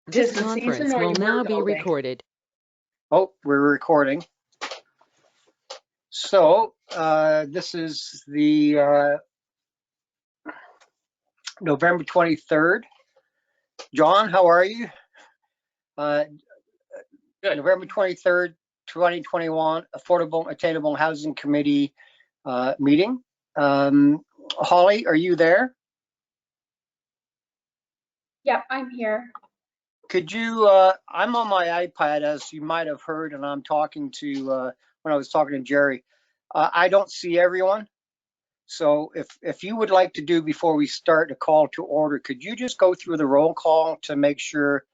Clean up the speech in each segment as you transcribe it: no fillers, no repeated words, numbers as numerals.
This conference will now be recorded. Oh, we're recording. So this is the November 23rd. John, how are you? Good. November 23rd, 2021, Affordable Attainable Housing Committee meeting. Holly, are you there? Yep, I'm here. Could you, I'm on my iPad, as you might have heard, and I'm talking to, when I was talking to Jerry, I don't see everyone. So if you would like to do before we start a call to order, could you just go through the roll call to make sure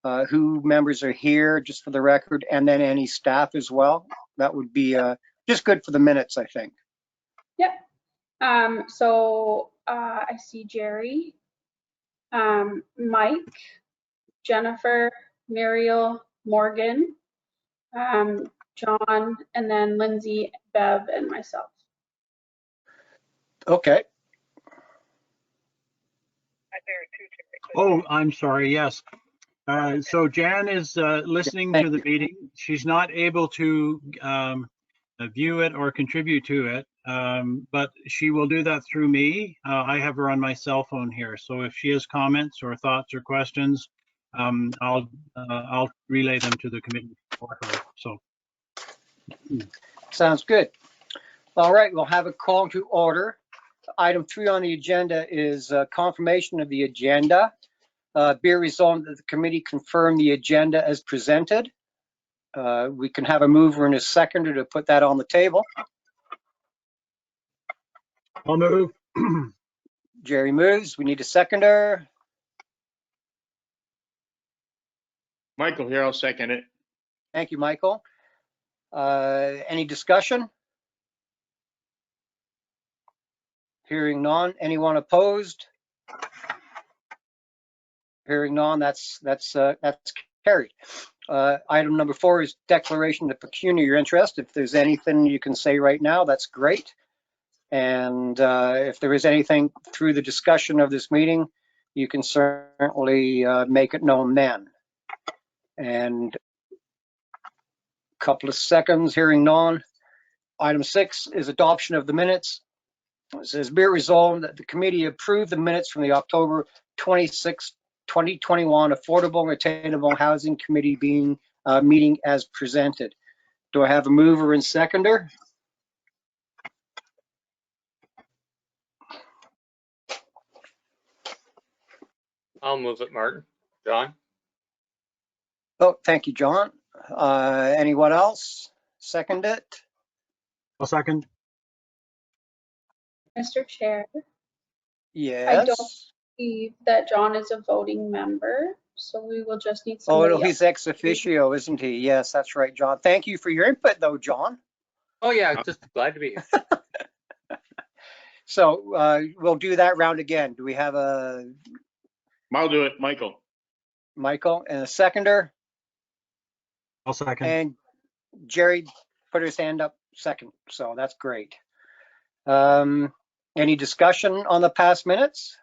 who members are here, just for the record, and then any staff as well? That would be just good for the minutes, I think. Yep. So I see Jerry, Mike, Jennifer, Muriel, Morgan, John, and then Lindsay, Bev, and myself. Okay. Oh, I'm sorry. Yes. So Jan is listening to the meeting. She's not able to view it or contribute to it, but she will do that through me. I have her on my cell phone here. So if she has comments or thoughts or questions, I'll relay them to the committee for her. So. Sounds good. All right, we'll have a call to order. Item 3 on the agenda is confirmation of the agenda. Be resolved that the committee confirm the agenda as presented. We can have a mover and a seconder to put that on the table. I'll move. Jerry moves. We need a seconder. Michael here, I'll second it. Thank you, Michael. Any discussion? Hearing none. Anyone opposed? Hearing none. That's carried. Item number 4 is declaration of pecuniary interest. If there's anything you can say right now, that's great. And if there is anything through the discussion of this meeting, you can certainly make it known then. And a couple of seconds, hearing none. Item 6 is adoption of the minutes. It says, be it resolved that the committee approve the minutes from the October 26, 2021 Affordable and Attainable Housing Committee meeting as presented. Do I have a mover and seconder? I'll move it, Martin. John? Oh, thank you, John. Anyone else? Second it? A second. Mr. Chair, Yes. I don't believe that John is a voting member, so we will just need Oh, somebody no, he's ex officio, isn't he? Yes, that's right, John. Thank you for your input, though, John. Oh, yeah, just glad to be here. So we'll do that round again. Do we have a I'll do it, Michael. Michael and a seconder? I'll second. And Jerry put his hand up second, so that's great. Any discussion on the past minutes?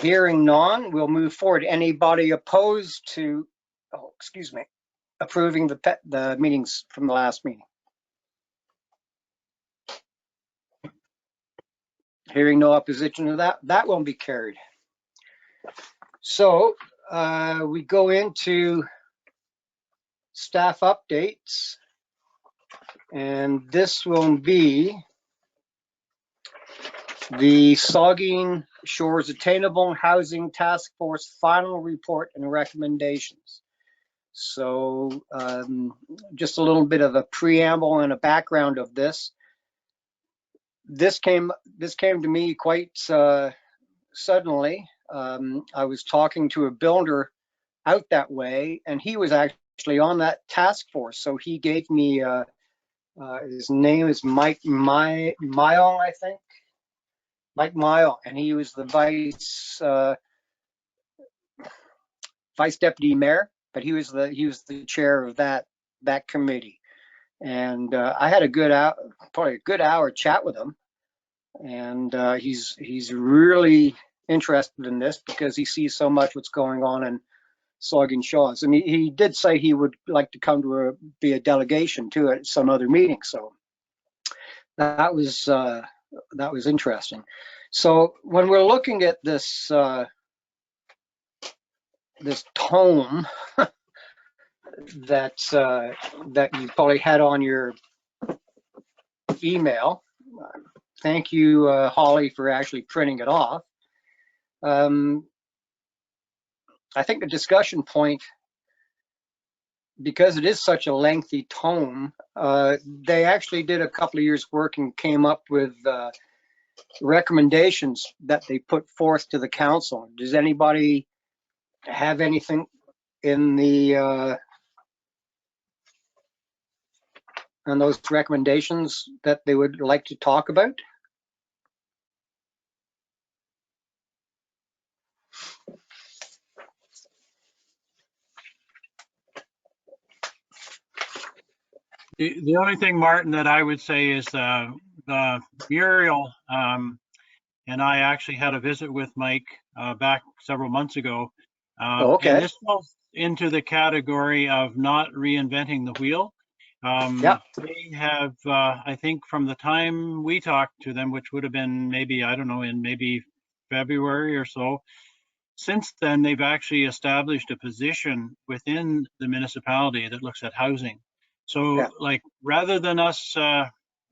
Hearing none, we'll move forward. Anybody opposed to, approving the meetings from the last meeting? Hearing no opposition to that, that won't be carried. So we go into staff updates, and this will be the Saugeen Shores Attainable Housing Task Force final report and recommendations. So just a little bit of a preamble and a background of this. This came to me quite suddenly. I was talking to a builder out that way, and he was actually on that task force. So he gave me his name is Mike Mile, I think. Mike Mile, and he was the vice deputy mayor, but he was the chair of that committee. And I had a good probably a good hour chat with him. And he's really interested in this because he sees so much what's going on in Saugus Shaw's. And he did say he would like to come to be a delegation too at some other meeting. So that was interesting. So when we're looking at this this tome that you probably had on your email, thank you, Holly, for actually printing it off. I think the discussion point, because it is such a lengthy tome, they actually did a couple of years' work and came up with recommendations that they put forth to the council. Does anybody have anything in the on those recommendations that they would like to talk about? The only thing, Martin, that I would say is Muriel and I actually had a visit with Mike back several months ago. Okay. And this falls into the category of not reinventing the wheel. Yeah. They have, I think from the time we talked to them, which would have been maybe, I don't know, in maybe February or so, since then, they've actually established a position within the municipality that looks at housing. So Yeah. like, rather than us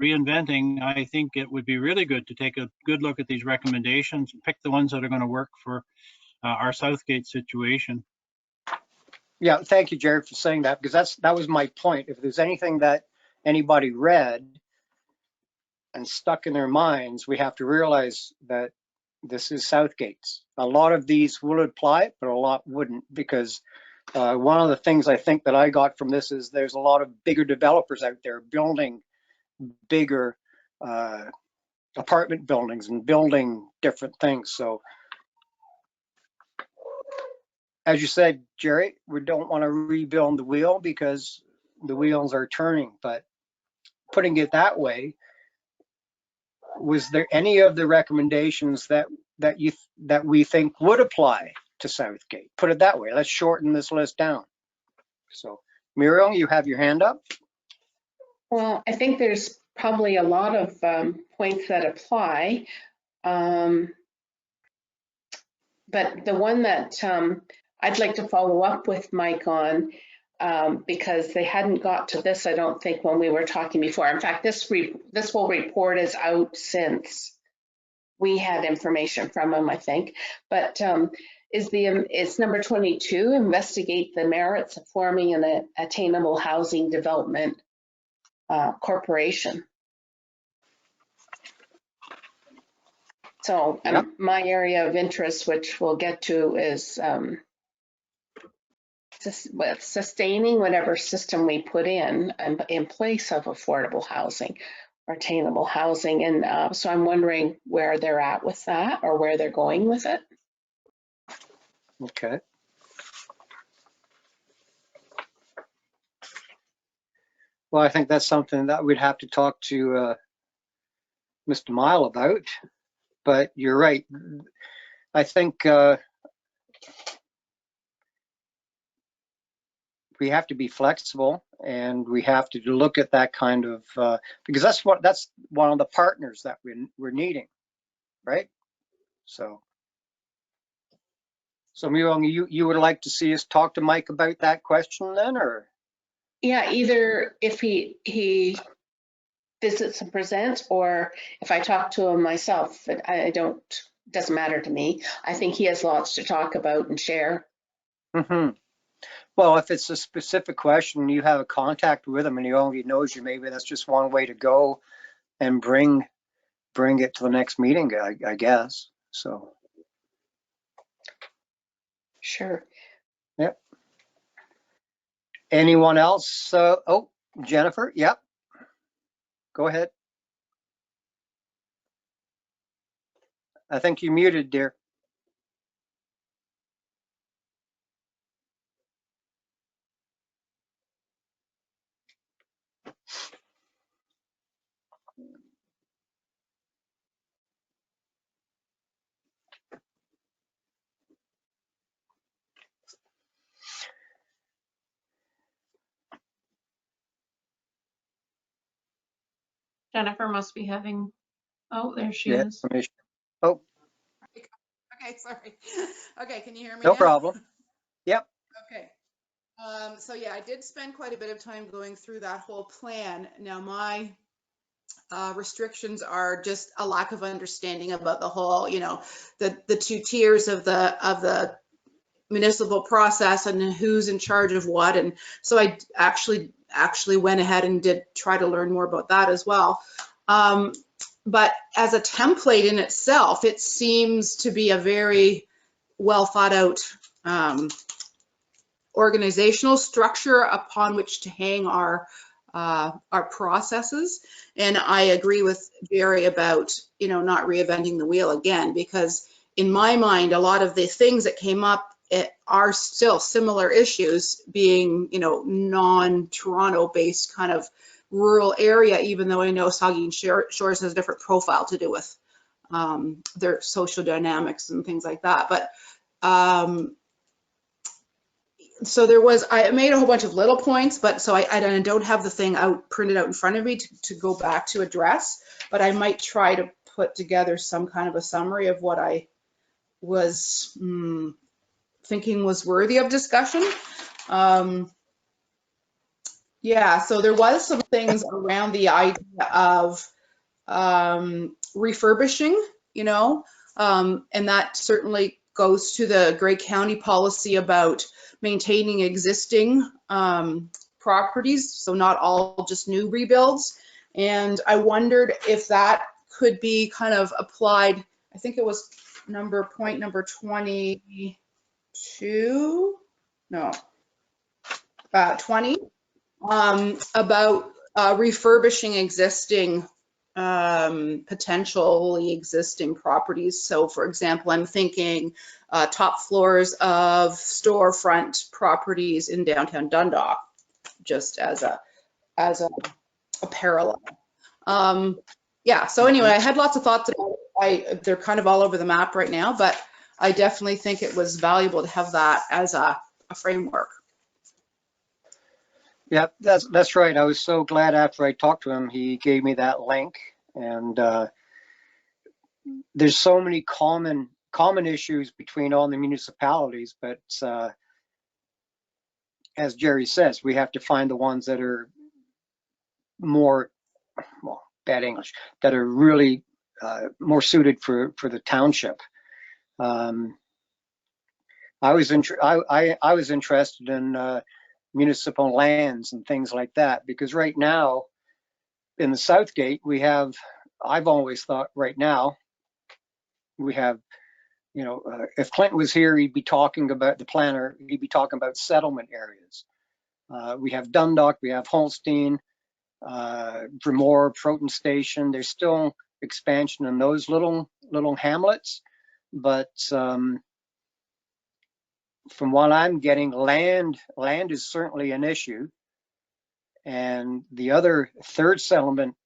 reinventing, I think it would be really good to take a good look at these recommendations and pick the ones that are going to work for our Southgate situation. Yeah, thank you, Jared, for saying that, because that was my point. If there's anything that anybody read and stuck in their minds, we have to realize that this is Southgate's. A lot of these will apply, but a lot wouldn't, because one of the things I think that I got from this is there's a lot of bigger developers out there building bigger apartment buildings and building different things. So as you said, Jerry, we don't want to rebuild the wheel because the wheels are turning. But putting it that way, was there any of the recommendations that we think would apply to Southgate? Put it that way. Let's shorten this list down. So, Muriel, you have your hand up. Well, I think there's probably a lot of points that apply. But the one that I'd like to follow up with Mike on, because they hadn't got to this, I don't think, when we were talking before. In fact, this whole report is out since we had information from him, I think. But it's number 22, investigate the merits of forming an attainable housing development corporation. So Yep. my area of interest, which we'll get to, is sustaining whatever system we put in place of affordable housing or attainable housing. And so I'm wondering where they're at with that or where they're going with it. Okay. Well, I think that's something that we'd have to talk to Mr. Mile about. But you're right. I think we have to be flexible, and we have to look at that kind of because that's one of the partners that we're needing, right? So Muriel, you would like to see us talk to Mike about that question then, or? Yeah, either if he visits and presents, or if I talk to him myself. Doesn't matter to me. I think he has lots to talk about and share. Mm-hmm. Well, if it's a specific question, you have a contact with him and he already knows you, maybe that's just one way to go and bring it to the next meeting, I guess. So. Sure. Yep. Anyone else? Oh, Jennifer. Yep. Go ahead. I think you're muted, dear. Jennifer must be having, oh, there she Yeah, is. permission. Oh, Okay, sorry. Okay, can you hear me no now? problem. Yep. Okay. So yeah, I did spend quite a bit of time going through that whole plan. Now my restrictions are just a lack of understanding about the whole, the two tiers of the municipal process and who's in charge of what. And so I actually went ahead and did try to learn more about that as well. But as a template in itself, it seems to be a very well thought out organizational structure upon which to hang our processes. And I agree with Jerry about, not reinventing the wheel again, because in my mind, a lot of the things that came up are still similar issues, being, non-Toronto based kind of rural area, even though I know Saugeen Shores has a different profile to do with their social dynamics and things like that. But so I made a whole bunch of little points, but so I don't have the thing printed out in front of me to go back to address, but I might try to put together some kind of a summary of what I was thinking was worthy of discussion. Yeah, so there was some things around the idea of refurbishing, and that certainly goes to the Grey County policy about maintaining existing properties, so not all just new rebuilds. And I wondered if that could be kind of applied. I think it was point number 22, no, 20, about refurbishing existing potentially existing properties. So for example, I'm thinking top floors of storefront properties in downtown Dundalk, just as a parallel. Yeah, so anyway, I had lots of thoughts about it. They're kind of all over the map right now, but I definitely think it was valuable to have that as a framework. Yeah, that's right. I was so glad after I talked to him, he gave me that link. And there's so many common issues between all the municipalities, but as Jerry says, we have to find the ones that are more, well, bad English, that are really more suited for the township. I was interested in municipal lands and things like that, because right now in the Southgate I've always thought right now we have, if Clinton was here, he'd be talking about the planner, he'd be talking about settlement areas. We have Dundalk, we have Holstein, Vermore, Proton Station. There's still expansion in those little hamlets, but from what I'm getting, land is certainly an issue. And the other third settlement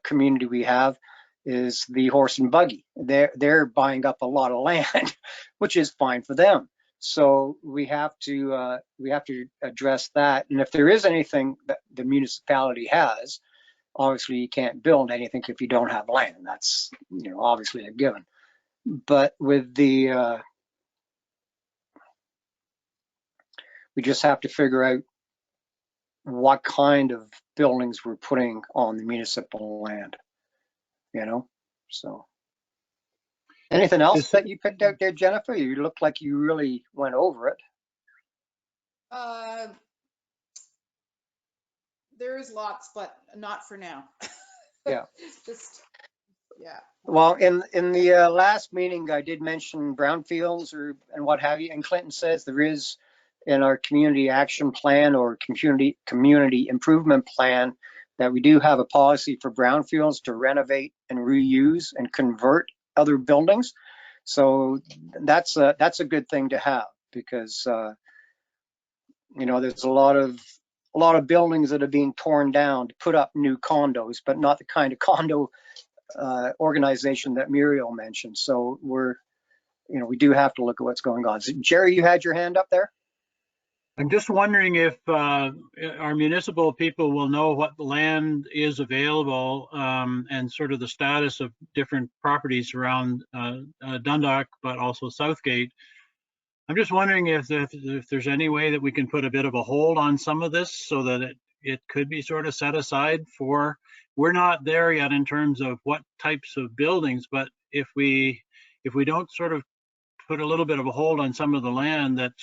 community we have is the horse and buggy. They're buying up a lot of land, which is fine for them. So we have to address that. And if there is anything that the municipality has, obviously you can't build anything if you don't have land. That's obviously a given. But with the we just have to figure out what kind of buildings we're putting on the municipal land, so. Anything else that you picked out there, Jennifer? You look like you really went over it. There is lots, but not for now. Yeah. Yeah. Well, in the last meeting, I did mention brownfields and what have you, and Clinton says there is in our community action plan or community improvement plan that we do have a policy for brownfields to renovate and reuse and convert other buildings. So that's a good thing to have, because there's a lot of buildings that are being torn down to put up new condos, but not the kind of condo organization that Muriel mentioned. So we do have to look at what's going on. So, Jerry, you had your hand up there? I'm just wondering if our municipal people will know what land is available and sort of the status of different properties around Dundalk, but also Southgate. I'm just wondering if there's any way that we can put a bit of a hold on some of this so that it could be sort of set aside for, we're not there yet in terms of what types of buildings, but if we don't sort of put a little bit of a hold on some of the land, that's,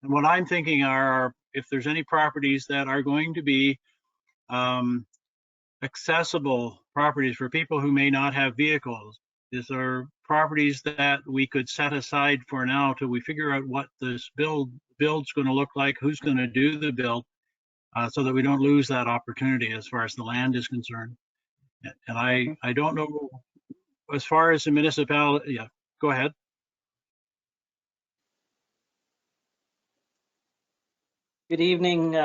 and what I'm thinking are, if there's any properties that are going to be accessible properties for people who may not have vehicles, is there properties that we could set aside for now till we figure out what this build's going to look like, who's going to do the build, so that we don't lose that opportunity as far as the land is concerned. And I don't know, as far as the municipality, yeah, go ahead. Good evening,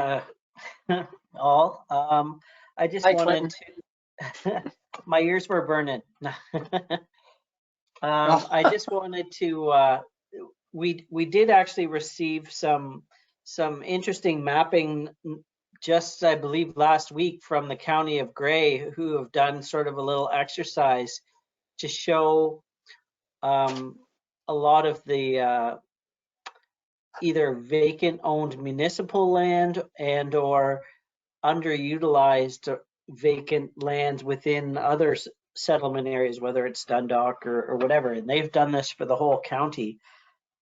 all. I just Hi, wanted to, my ears were burning. I just wanted to, we did actually receive some interesting mapping just, I believe, last week from the County of Grey, who have done sort of a little exercise to show a lot of the either vacant owned municipal land and or underutilized vacant lands within other settlement areas, whether it's Dundalk or whatever. And they've done this for the whole county.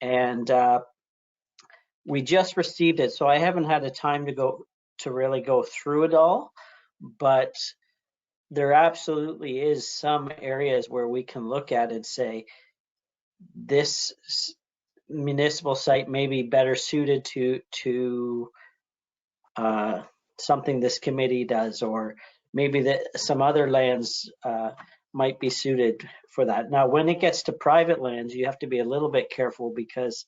And we just received it, so I haven't had the time to really go through it all, but there absolutely is some areas where we can look at and say, this municipal site may be better suited to something this committee does, or maybe that some other lands might be suited for that. Now, when it gets to private lands, you have to be a little bit careful because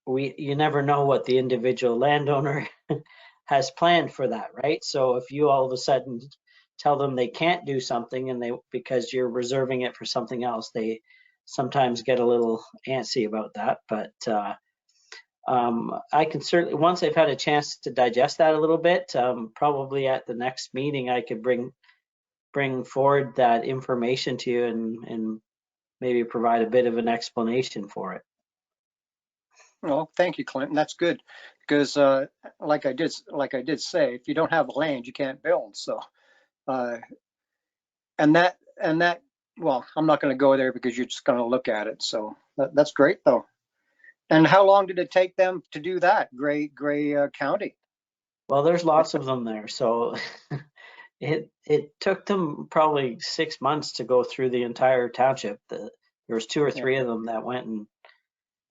you never know what the individual landowner has planned for that, right? So if you all of a sudden tell them they can't do something and because you're reserving it for something else, they sometimes get a little antsy about that. But I can certainly, once I've had a chance to digest that a little bit, probably at the next meeting, I could bring forward that information to you and maybe provide a bit of an explanation for it. Well, thank you, Clinton. That's good because, like I did say, if you don't have land, you can't build. So, and that, well, I'm not going to go there because you're just going to look at it. So that's great, though. And how long did it take them to do that, Grey County? Well, there's lots of them there, so it took them probably 6 months to go through the entire township. There was 2 or 3 of them that went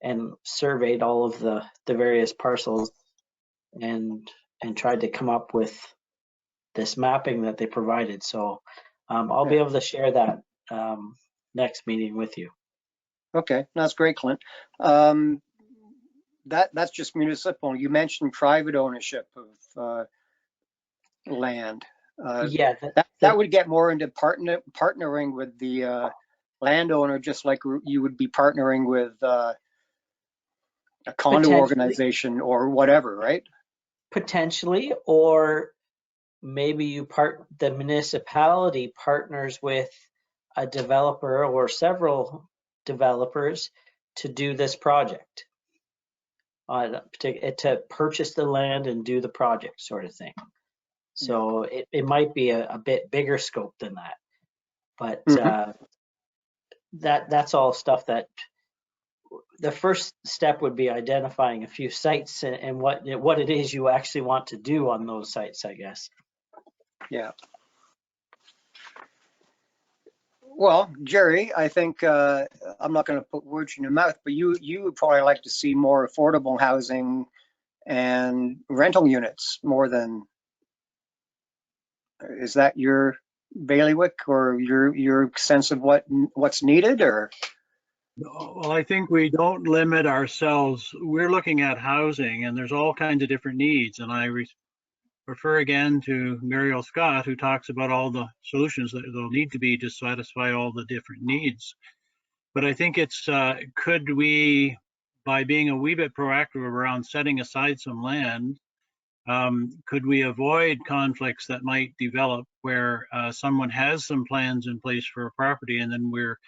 and surveyed all of the various parcels and tried to come up with this mapping that they provided. So I'll be able to share that next meeting with you. Okay, that's great, Clint. That's just municipal. You mentioned private ownership of land. Yeah, that would get more into partnering with the landowner, just like you would be partnering with a condo organization or whatever, right? Potentially, or maybe the municipality partners with a developer or several developers to do this project, to purchase the land and do the project sort of thing. So it might be a bit bigger scope than that, but that's all stuff that the first step would be identifying a few sites and what it is you actually want to do on those sites, I guess. Yeah. Well, Jerry, I think I'm not going to put words in your mouth, but you would probably like to see more affordable housing and rental units more than. Is that your bailiwick or your sense of what's needed, or? Well, I think we don't limit ourselves. We're looking at housing, and there's all kinds of different needs. And I refer again to Muriel Scott, who talks about all the solutions that will need to be to satisfy all the different needs. But I think it's, could we by being a wee bit proactive around setting aside some land, could we avoid conflicts that might develop where someone has some plans in place for a property and then we're,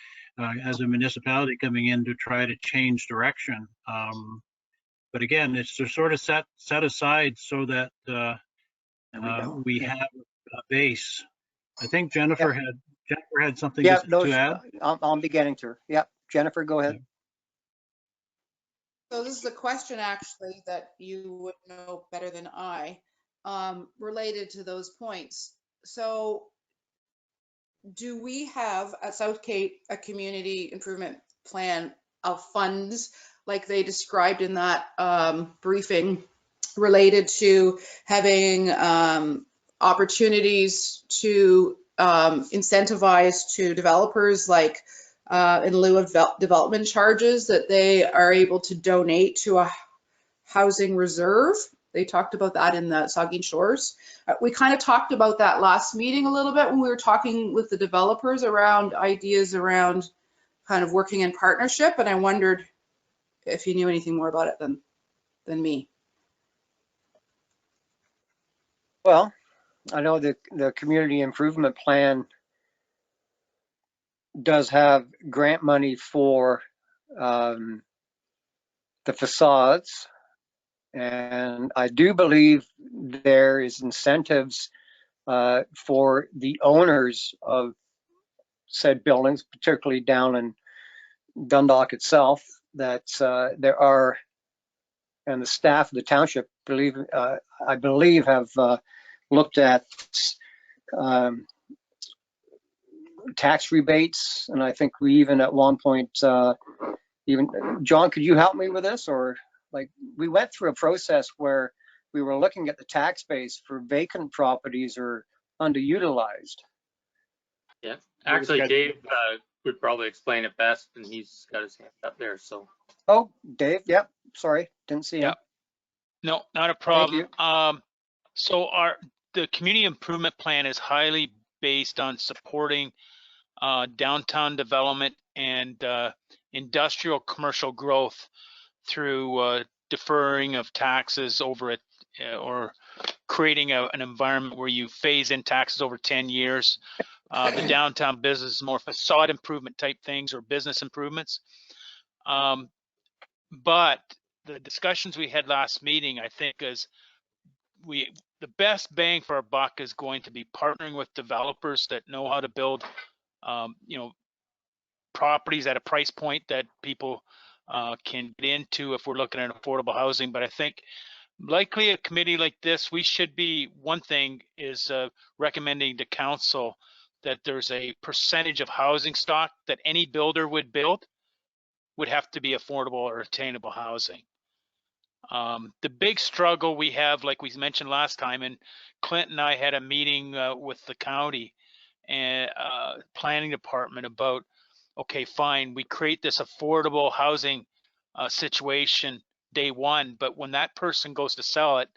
as a municipality, coming in to try to change direction? But again, it's to sort of set aside so that we have a base. I think Jennifer had something Yeah, to add. I'm beginning to. Yeah, Jennifer, go ahead. So this is a question actually that you would know better than I, related to those points. So do we have at South Cape a community improvement plan of funds like they described in that briefing related to having opportunities to incentivize to developers, like in lieu of development charges, that they are able to donate to a housing reserve? They talked about that in the Saugeen Shores. We kind of talked about that last meeting a little bit when we were talking with the developers around ideas around kind of working in partnership, and I wondered if you knew anything more about it than me. Well, I know the community improvement plan does have grant money for the facades, and I do believe there is incentives for the owners of said buildings, particularly down in Dundalk itself, that there are, and the staff of the township I believe have looked at tax rebates, and I think we even at one point, even John, could you help me with this? Or like we went through a process where we were looking at the tax base for vacant properties or underutilized. Yeah, actually, Dave would probably explain it best, and he's got his hand up there. So. Oh, Dave. Yep. Sorry, didn't see him. Yep. No, not a Thank you. problem. So the community improvement plan is highly based on supporting downtown development and industrial commercial growth through deferring of taxes over it, or creating an environment where you phase in taxes over 10 years. The downtown business is more facade improvement type things or business improvements. But the discussions we had last meeting, I think, is the best bang for our buck is going to be partnering with developers that know how to build, properties at a price point that people can get into if we're looking at affordable housing. But I think likely a committee like this, we should be, one thing is recommending to council that there's a percentage of housing stock that any builder would build would have to be affordable or attainable housing. The big struggle we have, like we mentioned last time, and Clint and I had a meeting with the county and planning department about, okay, fine, we create this affordable housing situation day one, but when that person goes to sell it,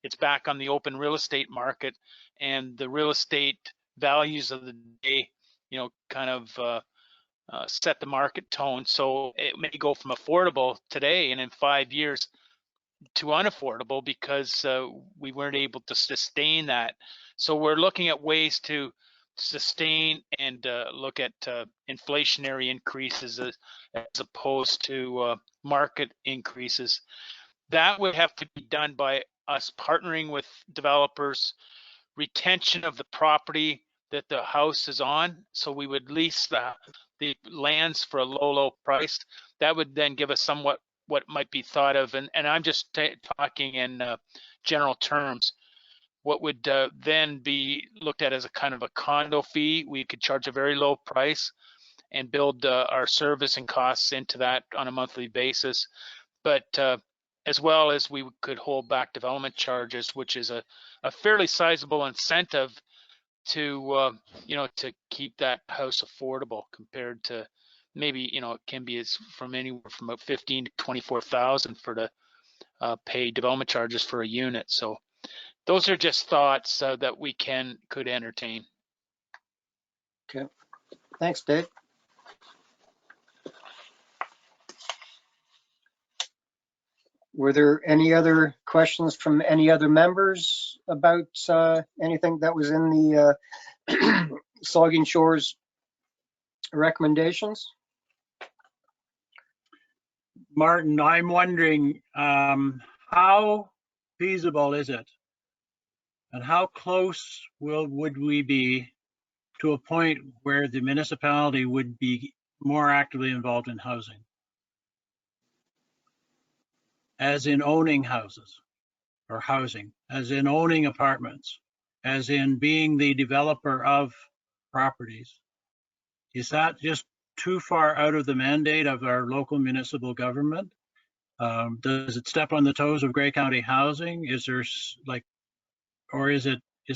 it's back on the open real estate market, and the real estate values of the day, kind of set the market tone. So it may go from affordable today and in 5 years to unaffordable because we weren't able to sustain that. So we're looking at ways to sustain and look at inflationary increases as opposed to market increases. That would have to be done by us partnering with developers, retention of the property that the house is on. So we would lease the lands for a low price. That would then give us somewhat what might be thought of, and I'm just talking in general terms, what would then be looked at as a kind of a condo fee. We could charge a very low price and build our service and costs into that on a monthly basis. But as well as we could hold back development charges, which is a fairly sizable incentive to to keep that house affordable compared to maybe it can be as from anywhere from about 15 to 24,000 for the pay development charges for a unit. So those are just thoughts that we could entertain. Okay, thanks, Dave. Were there any other questions from any other members about anything that was in the Saugeen Shores recommendations? Martin, I'm wondering, how feasible is it? And how close would we be to a point where the municipality would be more actively involved in housing? As in owning houses or housing, as in owning apartments, as in being the developer of properties. Is that just too far out of the mandate of our local municipal government? Does it step on the toes of Grey County Housing? Is there is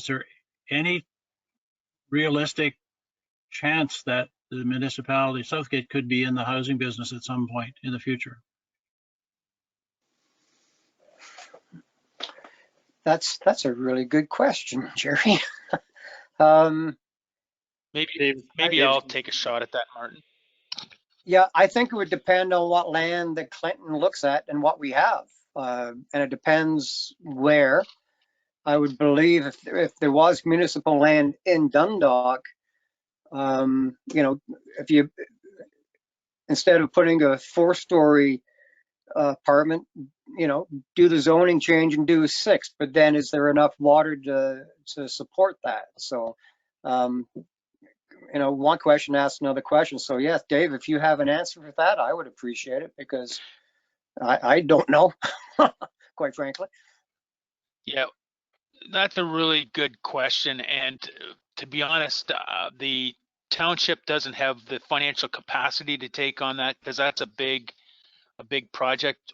there any realistic chance that the municipality, Southgate, could be in the housing business at some point in the future? That's a really good question, Jerry. Maybe I'll take a shot at that, Martin. Yeah, I think it would depend on what land that Clinton looks at and what we have. And it depends where. I would believe if there was municipal land in Dundalk, if you, instead of putting a 4-story apartment, do the zoning change and do a 6, but then is there enough water to support that? So, one question asks another question. So yes, Dave, if you have an answer for that, I would appreciate it, because I don't know, quite frankly. Yeah, that's a really good question. And to be honest, the township doesn't have the financial capacity to take on that, because that's a big project.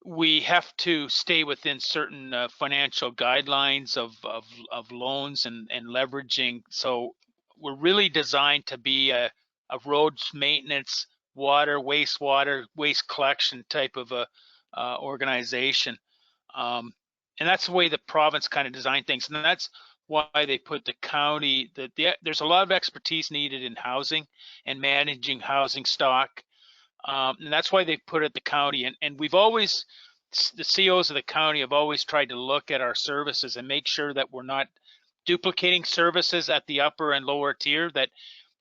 We have to stay within certain financial guidelines of loans and leveraging. So we're really designed to be a roads maintenance, water, wastewater, waste collection type of a organization. And that's the way the province kind of designed things. And that's why they put the county, there's a lot of expertise needed in housing and managing housing stock. And that's why they put it the county. And we've always, the COs of the county have always tried to look at our services and make sure that we're not duplicating services at the upper and lower tier, that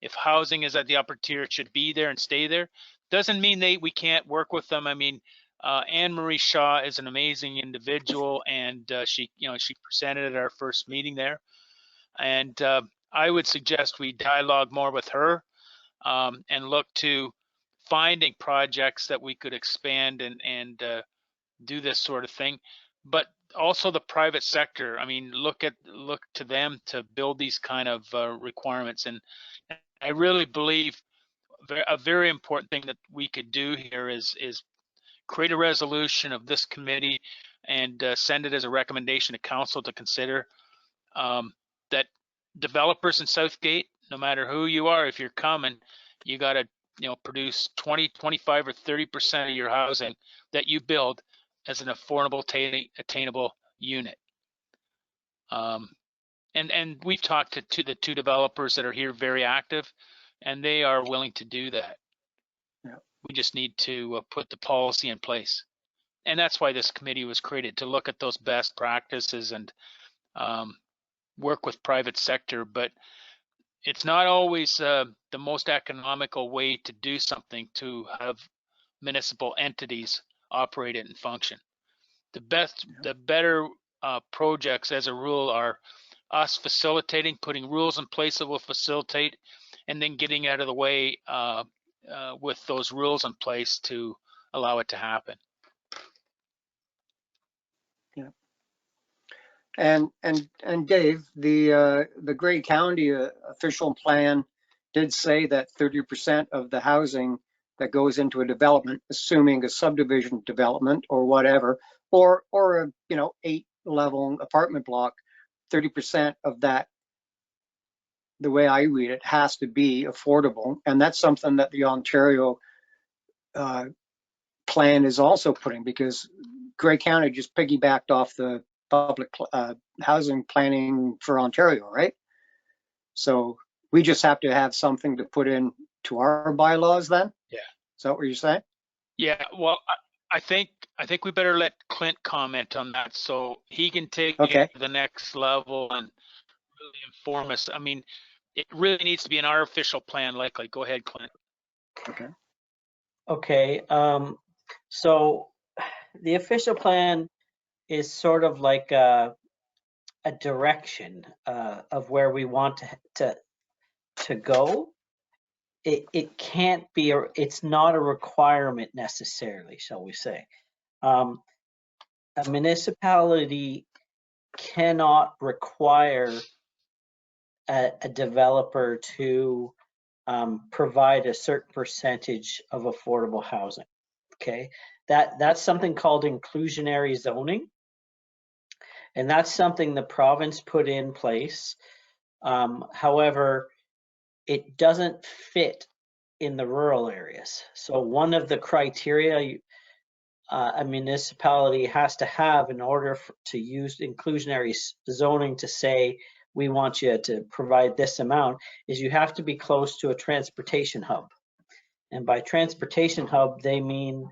if housing is at the upper tier, it should be there and stay there. Doesn't mean we can't work with them. I mean, Anne Marie Shaw is an amazing individual, and she presented at our first meeting there. And I would suggest we dialogue more with her and look to finding projects that we could expand and do this sort of thing. But also the private sector. I mean, look to them to build these kind of requirements. And I really believe a very important thing that we could do here is create a resolution of this committee and send it as a recommendation to council to consider, that developers in Southgate, no matter who you are, if you're coming, you got to produce 20, 25, or 30% of your housing that you build as an affordable, attainable unit. And we've talked to the 2 developers that are here, very active, and they are willing to do that. Yeah. We just need to put the policy in place. And that's why this committee was created, to look at those best practices and work with private sector. But it's not always the most economical way to do something, to have municipal entities operate it and function. The better projects, as a rule, are us facilitating, putting rules in place that will facilitate, and then getting out of the way with those rules in place to allow it to happen. Yeah. And Dave, the Grey County official plan did say that 30% of the housing that goes into a development, assuming a subdivision development or whatever, or a 8-level apartment block, 30% of that, the way I read it, has to be affordable. And that's something that the Ontario plan is also putting, because Grey County just piggybacked off the public housing planning for Ontario, right? So we just have to have something to put in to our bylaws then? Yeah. Is that what you're saying? Yeah, well, I think we better let Clint comment on that so he can take Okay. it to the next level and really inform us. I mean, it really needs to be an artificial plan likely. Go ahead, Clint. Okay. Okay, so the official plan is sort of like a direction of where we want to go. It can't be, it's not a requirement necessarily, shall we say. A municipality cannot require a developer to provide a certain percentage of affordable housing. Okay, that's something called inclusionary zoning, and that's something the province put in place. However, it doesn't fit in the rural areas. So one of the criteria a municipality has to have in order to use inclusionary zoning to say we want you to provide this amount is you have to be close to a transportation hub. And by transportation hub, they mean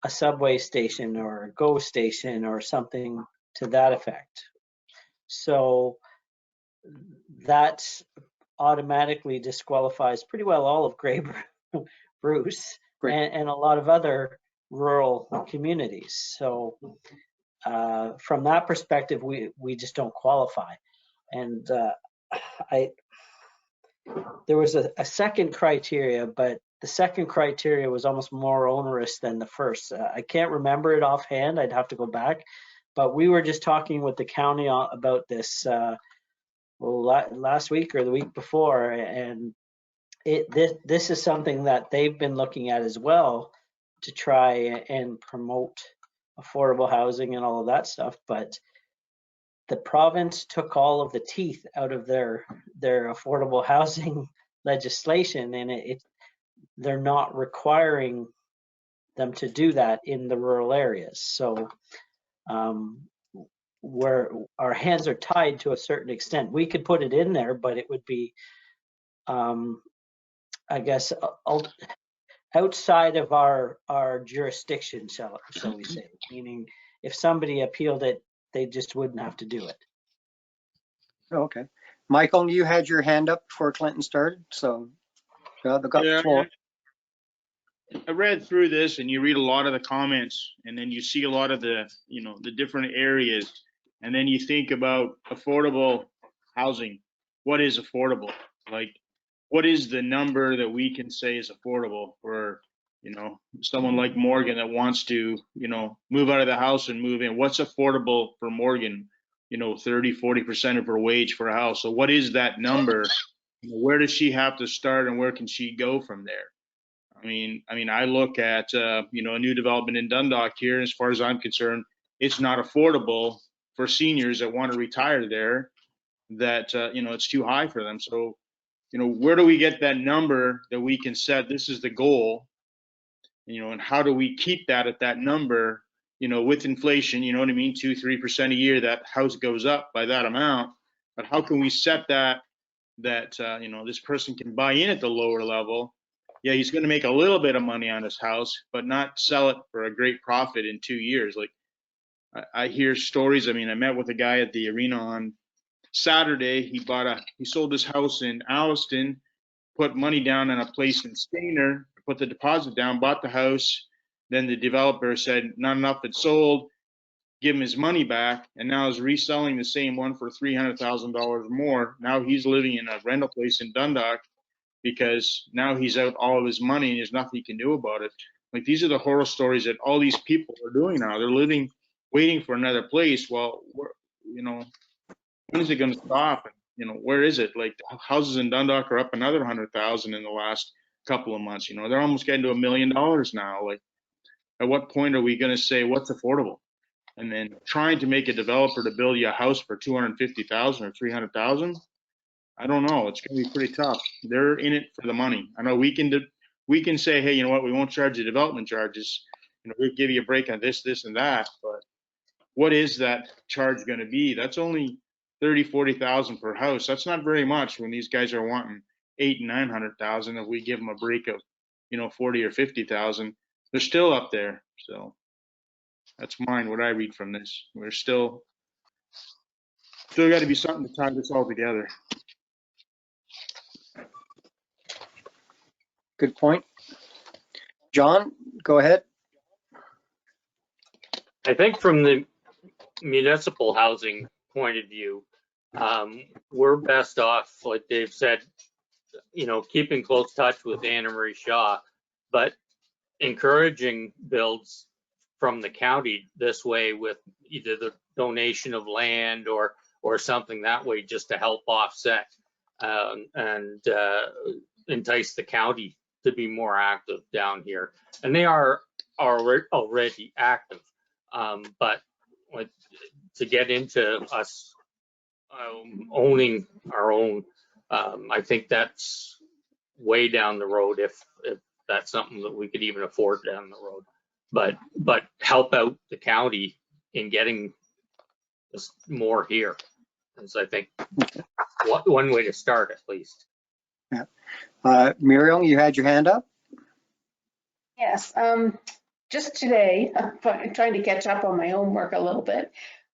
a subway station or a GO station or something to that effect. So that automatically disqualifies pretty well all of Grey Bruce and a lot of other rural communities. So from that perspective, we just don't qualify. And there was a second criteria, but the second criteria was almost more onerous than the first. I can't remember it offhand. I'd have to go back. But we were just talking with the county about this last week or the week before, and this is something that they've been looking at as well to try and promote affordable housing and all of that stuff. But the province took all of the teeth out of their affordable housing legislation, and they're not requiring them to do that in the rural areas. So where our hands are tied to a certain extent, we could put it in there, but it would be, I guess, outside of our jurisdiction, shall we say, meaning if somebody appealed it, they just wouldn't have to do it. Okay. Michael, you had your hand up before Clinton started, so got the floor. I read through this and you read a lot of the comments and then you see a lot of the, the different areas. And then you think about affordable housing. What is affordable? Like, what is the number that we can say is affordable for, someone like Morgan that wants to, move out of the house and move in? What's affordable for Morgan? 30, 40% of her wage for a house. So what is that number? Where does she have to start and where can she go from there? I mean, I look at, a new development in Dundalk here. As far as I'm concerned, it's not affordable for seniors that want to retire there, that, it's too high for them. So, where do we get that number that we can set? This is the goal, and how do we keep that at that number, with inflation, you know what I mean? 2-3% a year, that house goes up by that amount. But how can we set that, this person can buy in at the lower level? Yeah, he's going to make a little bit of money on his house, but not sell it for a great profit in 2 years. Like I hear stories. I mean, I met with a guy at the arena on Saturday. He sold his house in Alliston, put money down on a place in Stainer, put the deposit down, bought the house. Then the developer said, not enough, it sold, give him his money back, and now is reselling the same one for $300,000 more. Now he's living in a rental place in Dundalk, because now he's out all of his money and there's nothing he can do about it. Like, these are the horror stories that all these people are doing now. They're living, waiting for another place. Well, when is it going to stop? And, where is it? Like, houses in Dundalk are up another 100,000 in the last couple of months. They're almost getting to $1 million now. Like, at what point are we going to say what's affordable? And then trying to make a developer to build you a house for 250,000 or 300,000. I don't know. It's going to be pretty tough. They're in it for the money. I know we can say, hey, you know what? We won't charge you development charges. We'll give you a break on this, this, and that. But what is that charge going to be? That's only 30, 40,000 per house. That's not very much when these guys are wanting 800,000 and 900,000. If we give them a break of, 40 or 50,000, they're still up there. So that's what I read from this. We're still got to be something to tie this all together. Good point. John, go ahead. I think from the municipal housing point of view, we're best off, like Dave said, keeping close touch with Anna Marie Shaw, but encouraging builds from the county this way with either the donation of land or something that way, just to help offset and entice the county to be more active down here. And they are already active, but to get into us owning our own, I think that's way down the road, if that's something that we could even afford down the road. But help out the county in getting more here is, I think, one way to start, at least. Yeah. Muriel, you had your hand up? Yes, just today, I'm trying to catch up on my homework a little bit.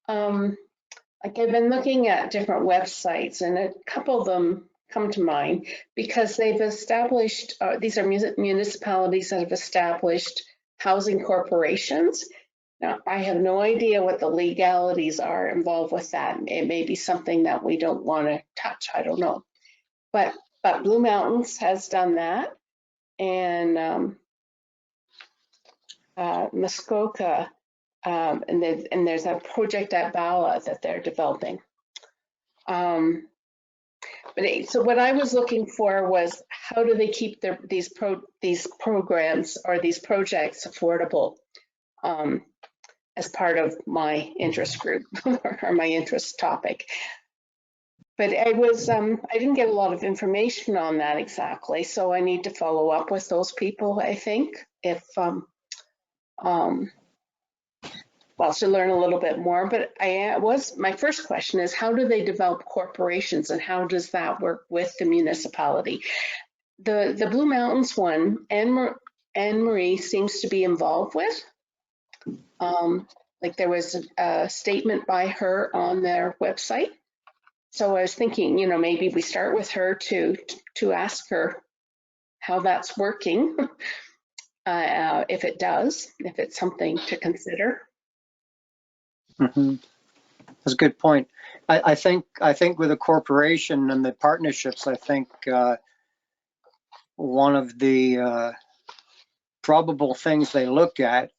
Like, I've been looking at different websites, and a couple of them come to mind because they've established, these are municipalities that have established housing corporations. Now, I have no idea what the legalities are involved with that. It may be something that we don't want to touch, I don't know. But Blue Mountains has done that, and Muskoka, and there's a project at Bala that they're developing. So what I was looking for was, how do they keep these programs or these projects affordable, as part of my interest group or my interest topic. But I didn't get a lot of information on that exactly, so I need to follow up with those people, I think, if well, to learn a little bit more. But my first question is, how do they develop corporations, and how does that work with the municipality? The Blue Mountains one, Anne Marie seems to be involved with. Like, there was a statement by her on their website. So I was thinking, maybe we start with her to ask her how that's working, if it does, if it's something to consider. Mm-hmm. That's a good point. I think with a corporation and the partnerships, I think one of the probable things they look at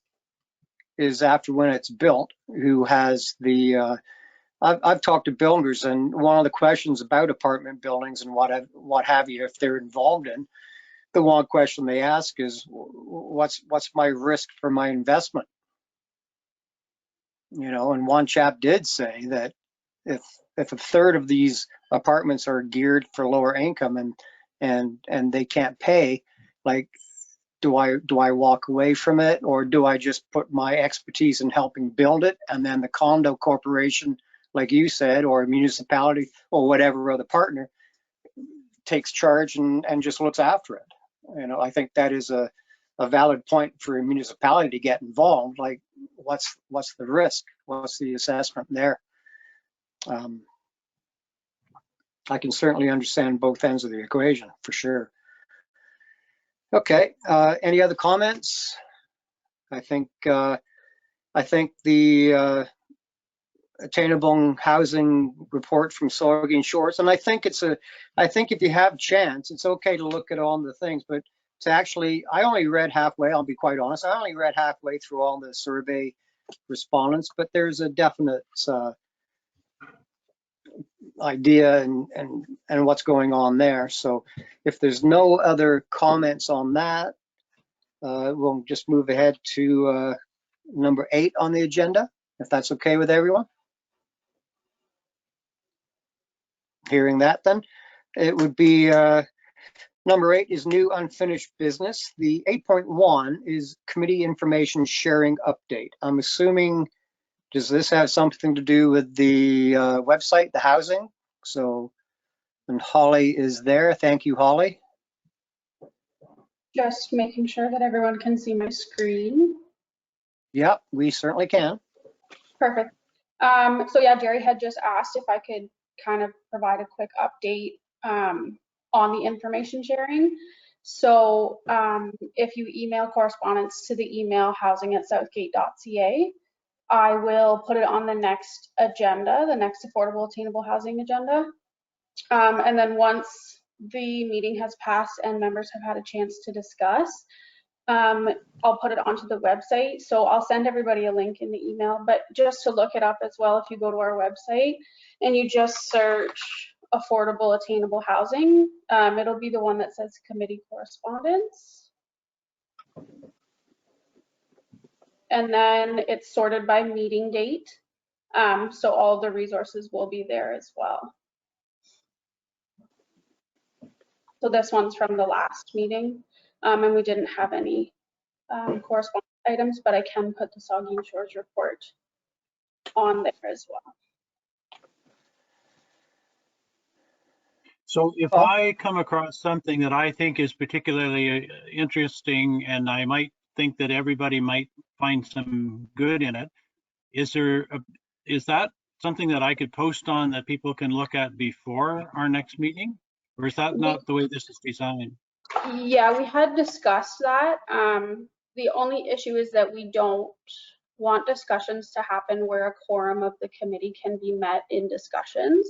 is, after when it's built, who has the I've talked to builders, and one of the questions about apartment buildings and what have you, if they're involved in, the one question they ask is, what's my risk for my investment? And one chap did say that if a third of these apartments are geared for lower income and they can't pay, like, do I walk away from it, or do I just put my expertise in helping build it, and then the condo corporation, like you said, or a municipality or whatever other partner takes charge and just looks after it? I think that is a valid point for a municipality to get involved. Like, what's the risk? What's the assessment there? I can certainly understand both ends of the equation, for sure. Okay, any other comments? I think the Attainable housing report from Sorgi and Shorts, and I think if you have a chance, it's okay to look at all the things, but to actually, I only read halfway, I'll be quite honest, I only read halfway through all the survey respondents, but there's a definite idea and what's going on there. So if there's no other comments on that, we'll just move ahead to number 8 on the agenda, if that's okay with everyone. Hearing that, then it would be number 8 is new unfinished business. The 8.1 is committee information sharing update. I'm assuming, does this have something to do with the website, the housing? So, and Holly is there. Thank you, Holly. Just making sure that everyone can see my screen. Yep, we certainly can. Perfect. So yeah, Jerry had just asked if I could kind of provide a quick update on the information sharing. So if you email correspondence to the email housing@southgate.ca, I will put it on the next agenda, the next affordable attainable housing agenda. And then once the meeting has passed and members have had a chance to discuss, I'll put it onto the website. So I'll send everybody a link in the email, but just to look it up as well, if you go to our website and you just search affordable attainable housing, it'll be the one that says committee correspondence. And then it's sorted by meeting date. So all the resources will be there as well. So this one's from the last meeting, and we didn't have any correspondence items, but I can put the Saugeen Shores report on there as well. So if I come across something that I think is particularly interesting and I might think that everybody might find some good in it, is that something that I could post on that people can look at before our next meeting? Or is that not the way this is designed? Yeah, we had discussed that. The only issue is that we don't want discussions to happen where a quorum of the committee can be met in discussions.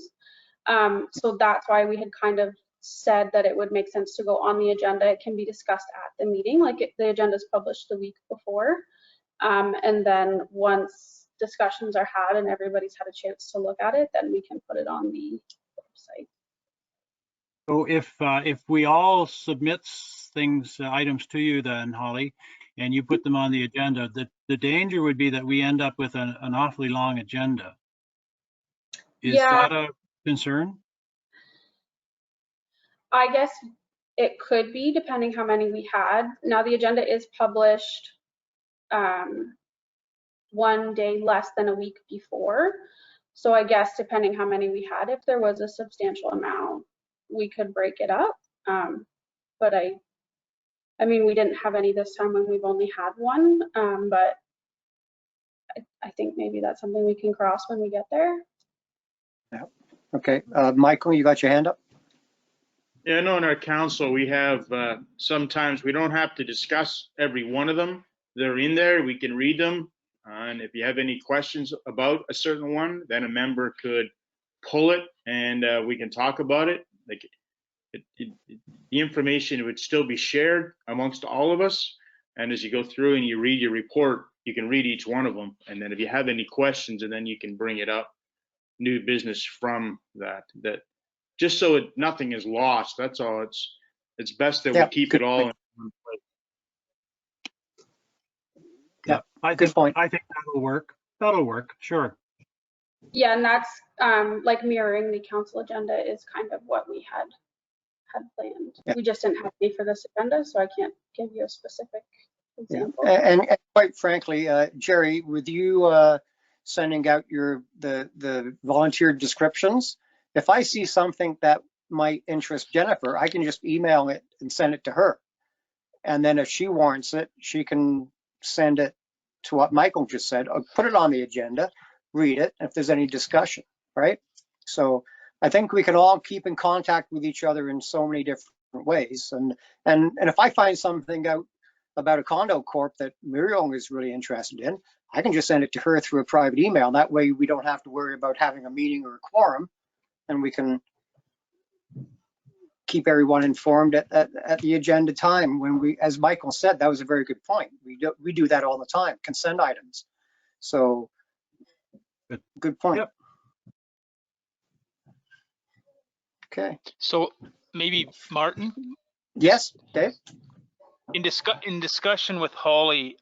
So that's why we had kind of said that it would make sense to go on the agenda. It can be discussed at the meeting, like the agenda is published the week before. And then once discussions are had and everybody's had a chance to look at it, then we can put it on the website. So if we all submit things, items to you then, Holly, and you put them on the agenda, the danger would be that we end up with an awfully long agenda. Is that a concern? I guess it could be, depending how many we had. Now the agenda is published one day less than a week before. So I guess depending how many we had, if there was a substantial amount, we could break it up. But I mean, we didn't have any this time when we've only had one, but I think maybe that's something we can cross when we get there. Yeah. Okay. Michael, you got your hand up? Yeah, I know in our council, we have, sometimes we don't have to discuss every one of them. They're in there, we can read them. And if you have any questions about a certain one, then a member could pull it and we can talk about it. Like the information would still be shared amongst all of us. And as you go through and you read your report, you can read each one of them. And then if you have any questions, and then you can bring it up, new business from that just so nothing is lost. That's all. It's best that we keep it all in one place. Yeah, I think that'll work. That'll work, sure. Yeah, and that's like mirroring the council agenda is kind of what we had planned. Yeah. We just didn't have any for this agenda, so I can't give you a specific example. Yeah. And quite frankly, Jerry, with you sending out the volunteer descriptions, if I see something that might interest Jennifer, I can just email it and send it to her. And then if she warrants it, she can send it to what Michael just said, or put it on the agenda, read it, if there's any discussion, right? So I think we can all keep in contact with each other in so many different ways. And if I find something out about a condo corp that Muriel is really interested in, I can just send it to her through a private email. That way we don't have to worry about having a meeting or a quorum, and we can keep everyone informed at the agenda time. When we, as Michael said, that was a very good point. We do that all the time, consent items. So good point. Yep. Okay. So maybe Martin? Yes, Dave? In discussion with Holly,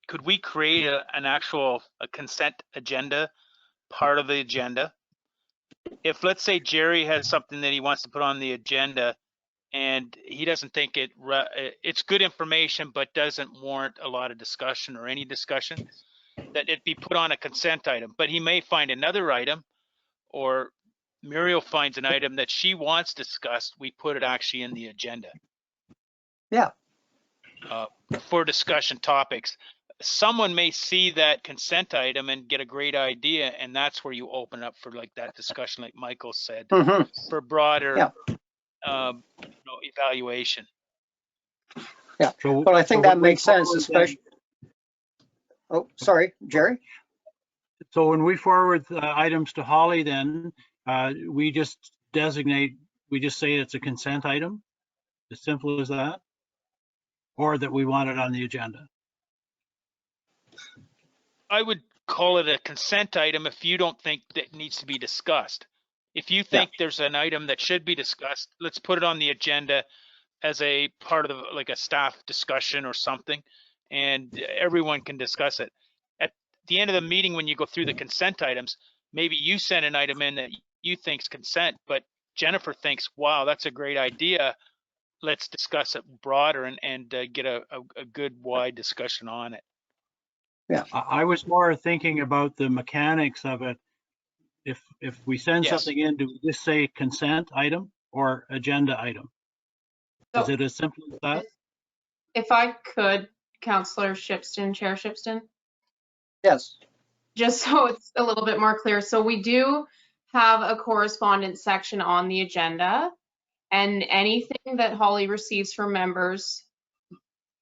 could we create an actual consent agenda, part of the agenda? If, let's say, Jerry has something that he wants to put on the agenda and he doesn't think it's good information but doesn't warrant a lot of discussion or any discussion, that it be put on a consent item. But he may find another item, or Muriel finds an item that she wants discussed, we put it actually in the agenda. Yeah, for discussion topics. Someone may see that consent item and get a great idea, and that's where you open up for like that discussion, like Michael said, for broader evaluation. Yeah. So, Well, I think so that makes sense, especially. Oh, sorry, Jerry. So when we forward items to Holly, then we just designate, we just say it's a consent item, as simple as that, or that we want it on the agenda. I would call it a consent item if you don't think that needs to be discussed. If you think there's an item that should be discussed, let's put it on the agenda as a part of like a staff discussion or something, and everyone can discuss it. At the end of the meeting, when you go through the consent items, maybe you send an item in that you think's consent, but Jennifer thinks, wow, that's a great idea. Let's discuss it broader and get a good wide discussion on it. Yeah. I was more thinking about the mechanics of it. If we send something in, do we just say consent item or agenda item? So, is it as simple as that? If I could, Councillor Shipston, Chair Shipston? Yes. Just so it's a little bit more clear. So we do have a correspondence section on the agenda, and anything that Holly receives from members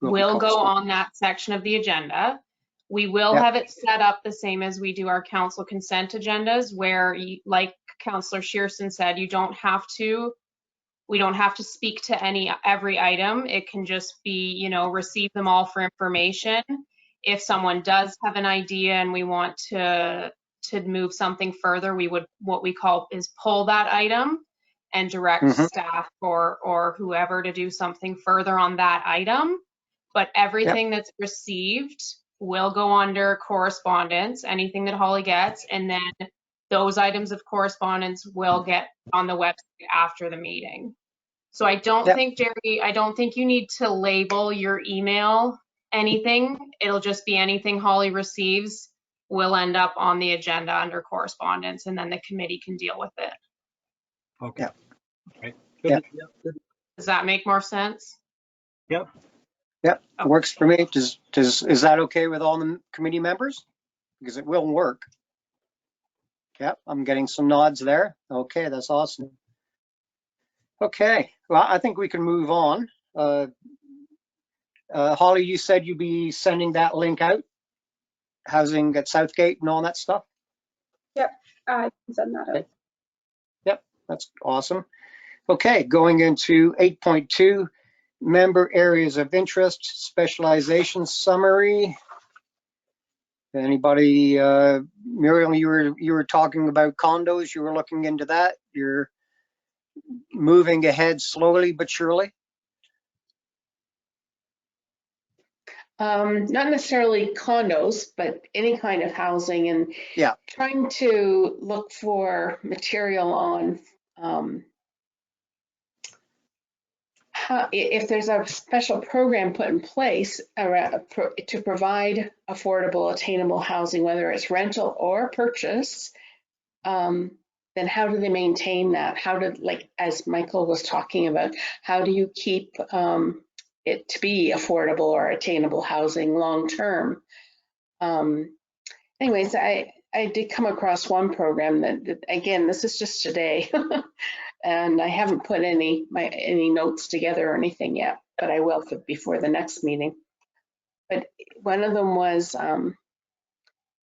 will go on that section of the agenda. We will have it set up the same as we do our council consent agendas, where, like Councillor Shearson said, we don't have to speak to every item. It can just be, receive them all for information. If someone does have an idea and we want to move something further, we would, what we call is pull that item and direct staff or whoever to do something further on that item. But everything that's received will go under correspondence, anything that Holly gets, and then those items of correspondence will get on the website after the meeting. So I don't think, Jerry, I don't think you need to label your email anything. It'll just be anything Holly receives will end up on the agenda under correspondence, and then the committee can deal with it. Okay. Right. Yeah. Does that make more sense? Yep. Yep. Okay. Works for me. Is that okay with all the committee members? Because it will work. Yep. I'm getting some nods there. Okay. That's awesome. Okay. Well, I think we can move on. Holly, you said you'd be sending that link out, housing at Southgate and all that stuff? Yep, I can send that out. Yep, that's awesome. Okay, going into 8.2, member areas of interest, specialization summary. Anybody, Muriel, you were talking about condos, you were looking into that. You're moving ahead slowly but surely. Not necessarily condos, but any kind of housing, and trying to look for material on how, if there's a special program put in place to provide affordable, attainable housing, whether it's rental or purchase, then how do they maintain that? How do, like, as Michael was talking about, how do you keep it to be affordable or attainable housing long term? Anyways, I did come across one program that again, this is just today, and I haven't put any notes together or anything yet, but I will before the next meeting. But one of them was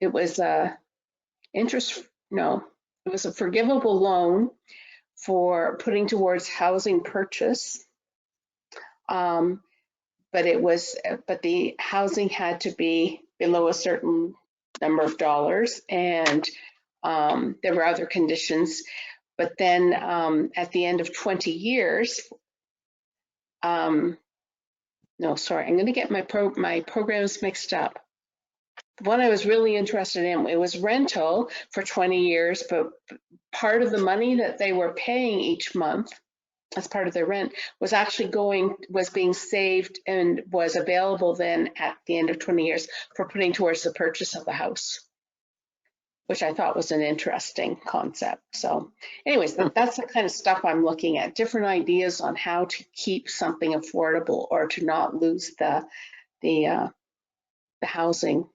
it was a forgivable loan for putting towards housing purchase. But the housing had to be below a certain number of dollars, and there were other conditions. But then at the end of 20 years, no, sorry, I'm going to get my programs mixed up. The one I was really interested in, it was rental for 20 years, but part of the money that they were paying each month as part of their rent was actually being saved and was available then at the end of 20 years for putting towards the purchase of the house. which I thought was an interesting concept. So anyways, that's the kind of stuff I'm looking at, different ideas on how to keep something affordable or to not lose the housing.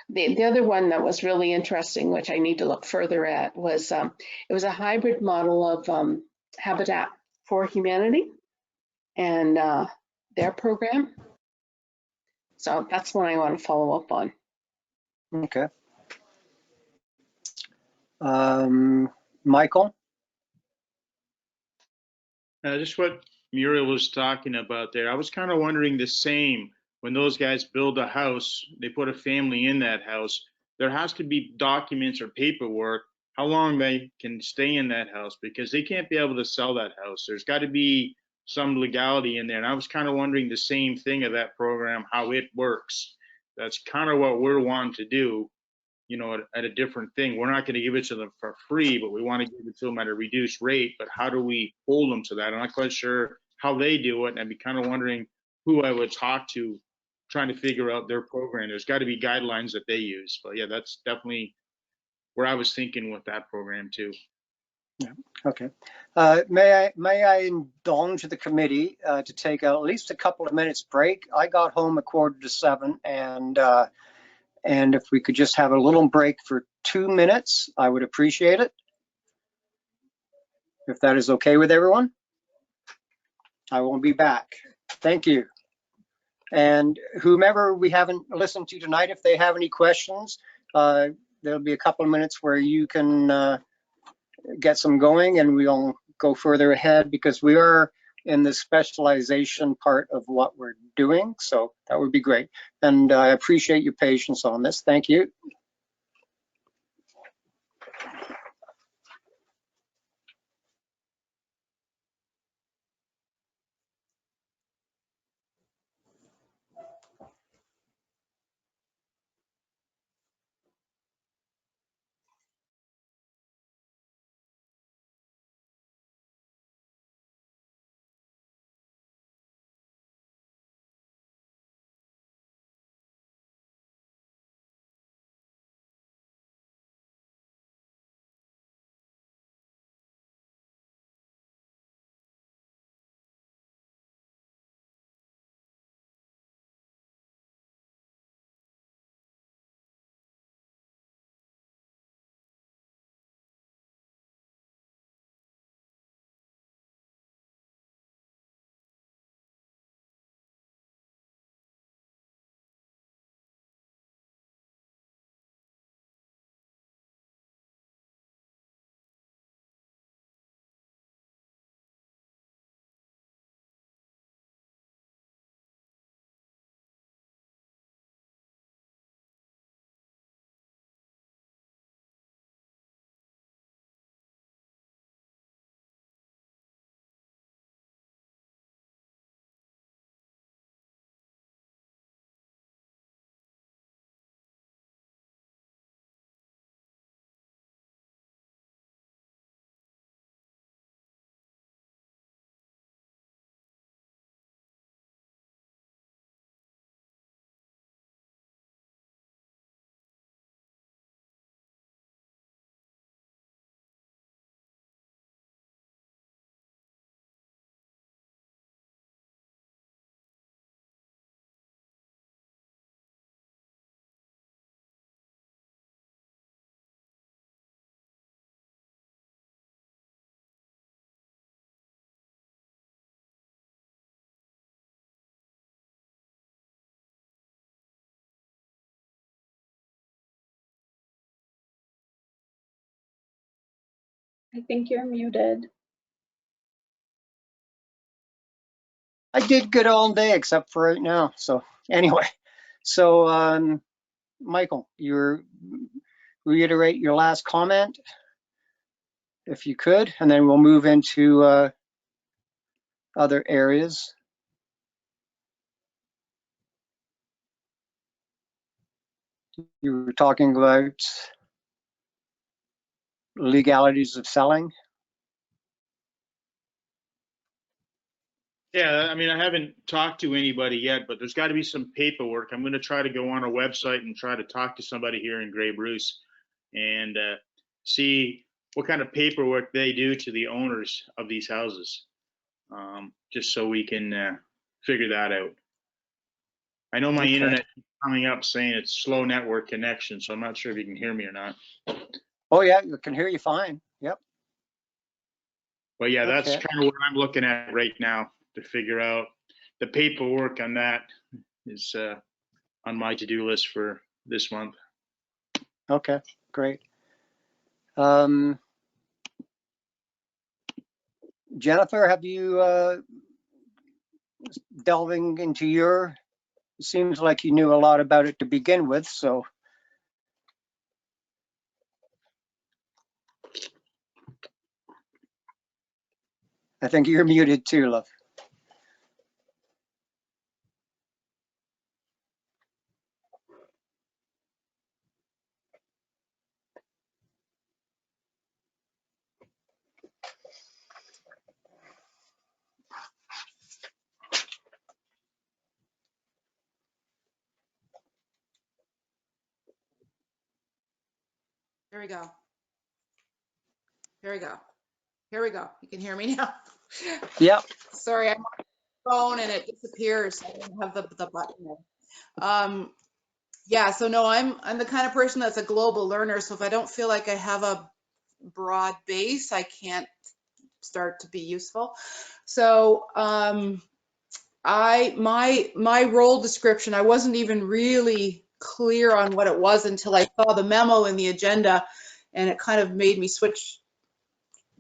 The other one that was really interesting, which I need to look further at, was it was a hybrid model of Habitat for Humanity and their program. So that's one I want to follow up on. Okay. Michael? Just what Muriel was talking about there. I was kind of wondering the same. When those guys build a house, they put a family in that house. There has to be documents or paperwork, how long they can stay in that house, because they can't be able to sell that house. There's got to be some legality in there. And I was kind of wondering the same thing of that program, how it works. That's kind of what we're wanting to do, you know, at a different thing. We're not going to give it to them for free, but we want to give it to them at a reduced rate. But how do we hold them to that? I'm not quite sure how they do it. And I'd be kind of wondering who I would talk to, trying to figure out their program. There's got to be guidelines that they use. But yeah, that's definitely where I was thinking with that program too. Yeah. Okay. May I indulge the committee to take at least a couple of minutes break? I got home 6:45, and if we could just have a little break for 2 minutes, I would appreciate it. If that is okay with everyone, I will be back. Thank you. And whomever we haven't listened to tonight, if they have any questions, there'll be a couple of minutes where you can get some going, and we'll go further ahead because we are in the specialization part of what we're doing. So that would be great. And I appreciate your patience on this. Thank you. I think you're muted. I did good all day except for right now. So anyway, so Michael, reiterate your last comment, if you could, and then we'll move into other areas. You were talking about legalities of selling. Yeah, I mean, I haven't talked to anybody yet, but there's got to be some paperwork. I'm going to try to go on a website and try to talk to somebody here in Grey Bruce and see what kind of paperwork they do to the owners of these houses, just so we can figure that out. I know my Okay. internet is coming up saying it's slow network connection, so I'm not sure if you can hear me or not. Oh, yeah, you can hear you fine. Yep. But yeah, that's Okay. kind of what I'm looking at right now to figure out. The paperwork on that is on my to-do list for this month. Okay, great. Jennifer, have you delving into your, it seems like you knew a lot about it to begin with, so. I think you're muted too, love. Here we go. Here we go. Here we go. You can hear me now. Yep. Sorry, I'm on the phone and it disappears. I don't have the button there. Yeah, so no, I'm the kind of person that's a global learner. So if I don't feel like I have a broad base, I can't start to be useful. So my role description, I wasn't even really clear on what it was until I saw the memo in the agenda, and it kind of made me switch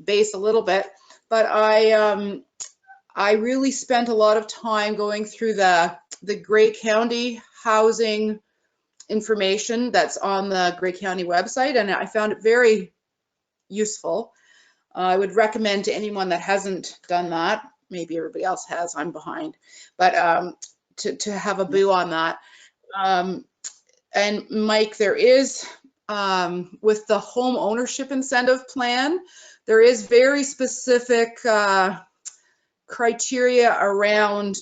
base a little bit. But I really spent a lot of time going through the Grey County housing information that's on the Grey County website, and I found it very useful. I would recommend to anyone that hasn't done that. Maybe everybody else has, I'm behind, but to have a boo on that. And Mike, there is, with the home ownership incentive plan, there is very specific criteria around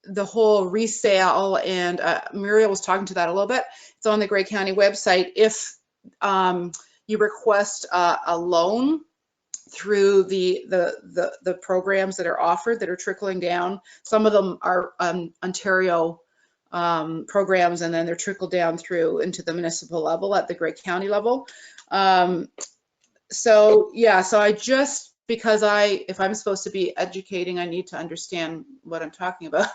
the whole resale, and Muriel was talking to that a little bit. It's on the Grey County website. If you request a loan through the programs that are offered, that are trickling down. Some of them are Ontario programs, and then they're trickled down through into the municipal level at the Grey County level. So yeah, so I just, because if I'm supposed to be educating, I need to understand what I'm talking about.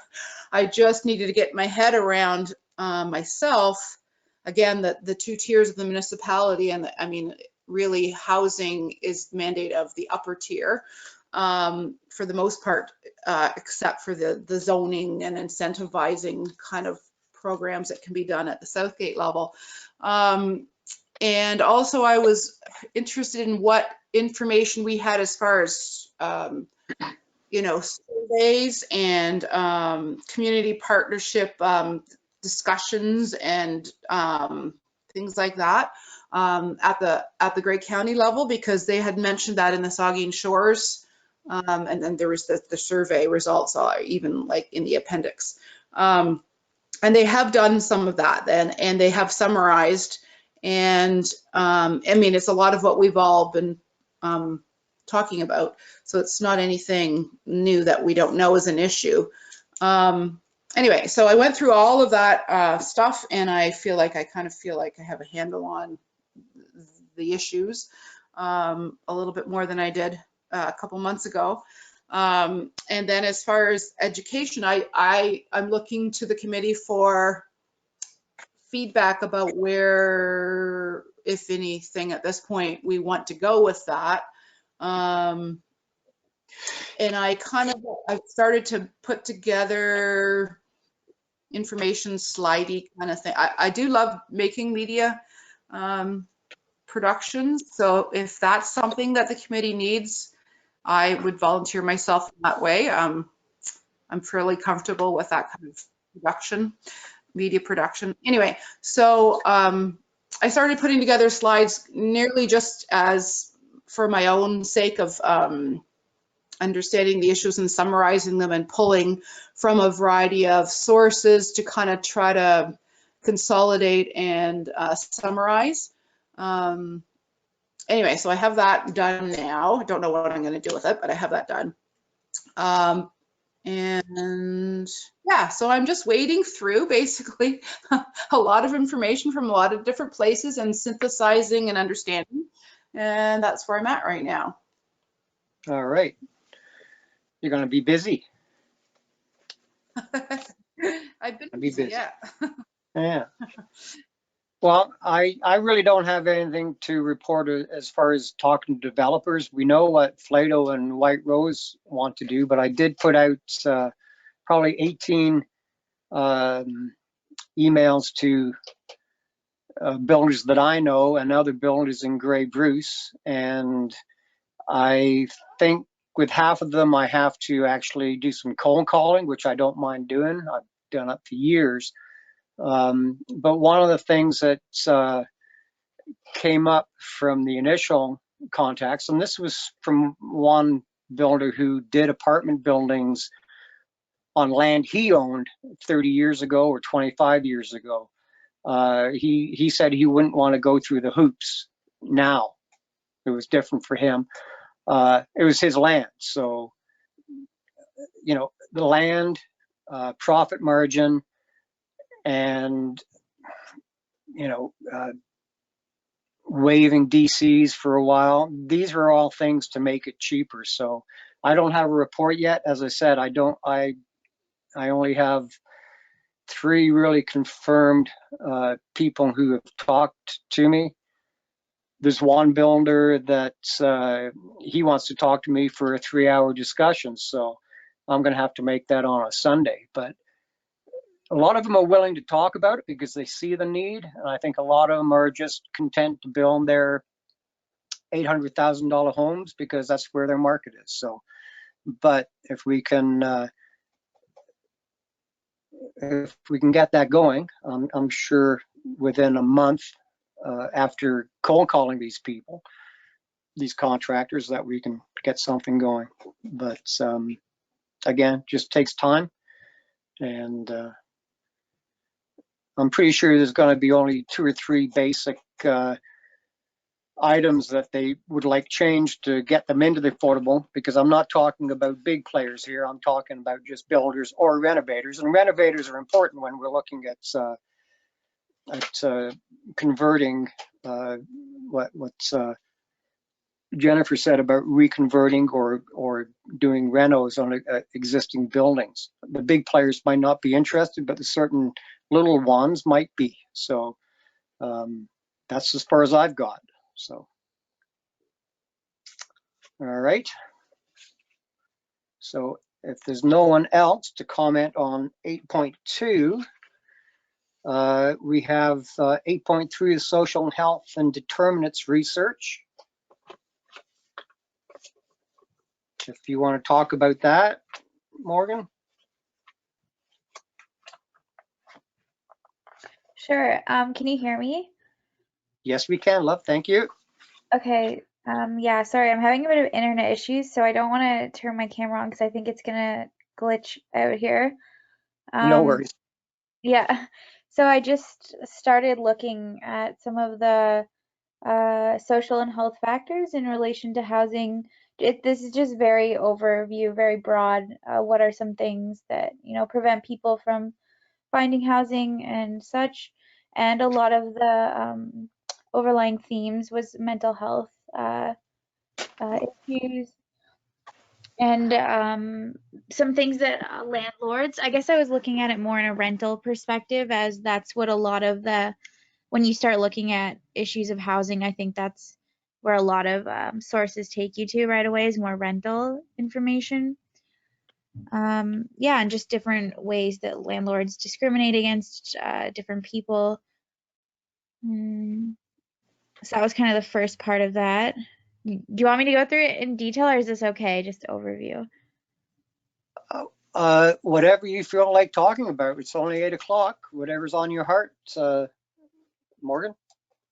I just needed to get my head around myself, again, the two tiers of the municipality, and I mean, really housing is mandate of the upper tier for the most part, except for the zoning and incentivizing kind of programs that can be done at the Southgate level. And also I was interested in what information we had as far as, you know, surveys and community partnership discussions and things like that at the Grey County level, because they had mentioned that in the Saugeen Shores, and then there was the survey results, even like in the appendix. And they have done some of that then, and they have summarized. And I mean, it's a lot of what we've all been talking about. So it's not anything new that we don't know is an issue. Anyway, so I went through all of that stuff, and I feel like I have a handle on the issues a little bit more than I did a couple months ago. And then as far as education, I'm looking to the committee for feedback about where, if anything, at this point, we want to go with that. And I've started to put together information slidey kind of thing. I do love making media productions. So if that's something that the committee needs, I would volunteer myself in that way. I'm fairly comfortable with that kind of production, media production. Anyway, so I started putting together slides nearly just as for my own sake of understanding the issues and summarizing them and pulling from a variety of sources to kind of try to consolidate and summarize. Anyway, so I have that done now. I don't know what I'm going to do with it, but I have that done. And yeah, so I'm just wading through basically a lot of information from a lot of different places and synthesizing and understanding. And that's where I'm at right now. All right. You're going to be busy. I've been Be busy. yeah. Yeah. Well, I really don't have anything to report as far as talking to developers. We know what Flato and White Rose want to do, but I did put out probably 18 emails to builders that I know and other builders in Grey Bruce. And I think with half of them, I have to actually do some cold calling, which I don't mind doing. I've done it for years. But one of the things that came up from the initial contacts, and this was from one builder who did apartment buildings on land he owned 30 years ago or 25 years ago. He said he wouldn't want to go through the hoops now. It was different for him. It was his land. So, you know, the land, profit margin, and, you know, waiving DCs for a while. These are all things to make it cheaper. So I don't have a report yet. As I said, I only have 3 really confirmed people who have talked to me. There's one builder that he wants to talk to me for a 3-hour discussion. So I'm going to have to make that on a Sunday. But a lot of them are willing to talk about it because they see the need. And I think a lot of them are just content to build their $800,000 homes because that's where their market is. So, but if we can get that going, I'm sure within a month after cold calling these people, these contractors, that we can get something going. But again, just takes time. And I'm pretty sure there's going to be only 2 or 3 basic items that they would like changed to get them into the affordable, because I'm not talking about big players here. I'm talking about just builders or renovators, and renovators are important when we're looking at converting what's Jennifer said about reconverting or doing renos on existing buildings. The big players might not be interested, but the certain little ones might be. So that's as far as I've got. So, all right. So if there's no one else to comment on 8.2, we have 8.3, social health and determinants research. If you want to talk about that, Morgan. Sure. Can you hear me? Yes, we can, love. Thank you. Okay. Yeah, sorry, I'm having a bit of internet issues, so I don't want to turn my camera on because I think it's gonna glitch out here. No worries. Yeah. So I just started looking at some of the social and health factors in relation to housing. This is just very overview, very broad. What are some things that, you know, prevent people from finding housing and such? And a lot of the overlying themes was mental health issues and some things that landlords, I guess I was looking at it more in a rental perspective, as that's what a lot of when you start looking at issues of housing, I think that's where a lot of sources take you to right away, is more rental information. Yeah, and just different ways that landlords discriminate against different people. So that was kind of the first part of that. Do you want me to go through it in detail, or is this okay, just overview? Whatever you feel like talking about. It's only 8 o'clock. Whatever's on your heart, Morgan.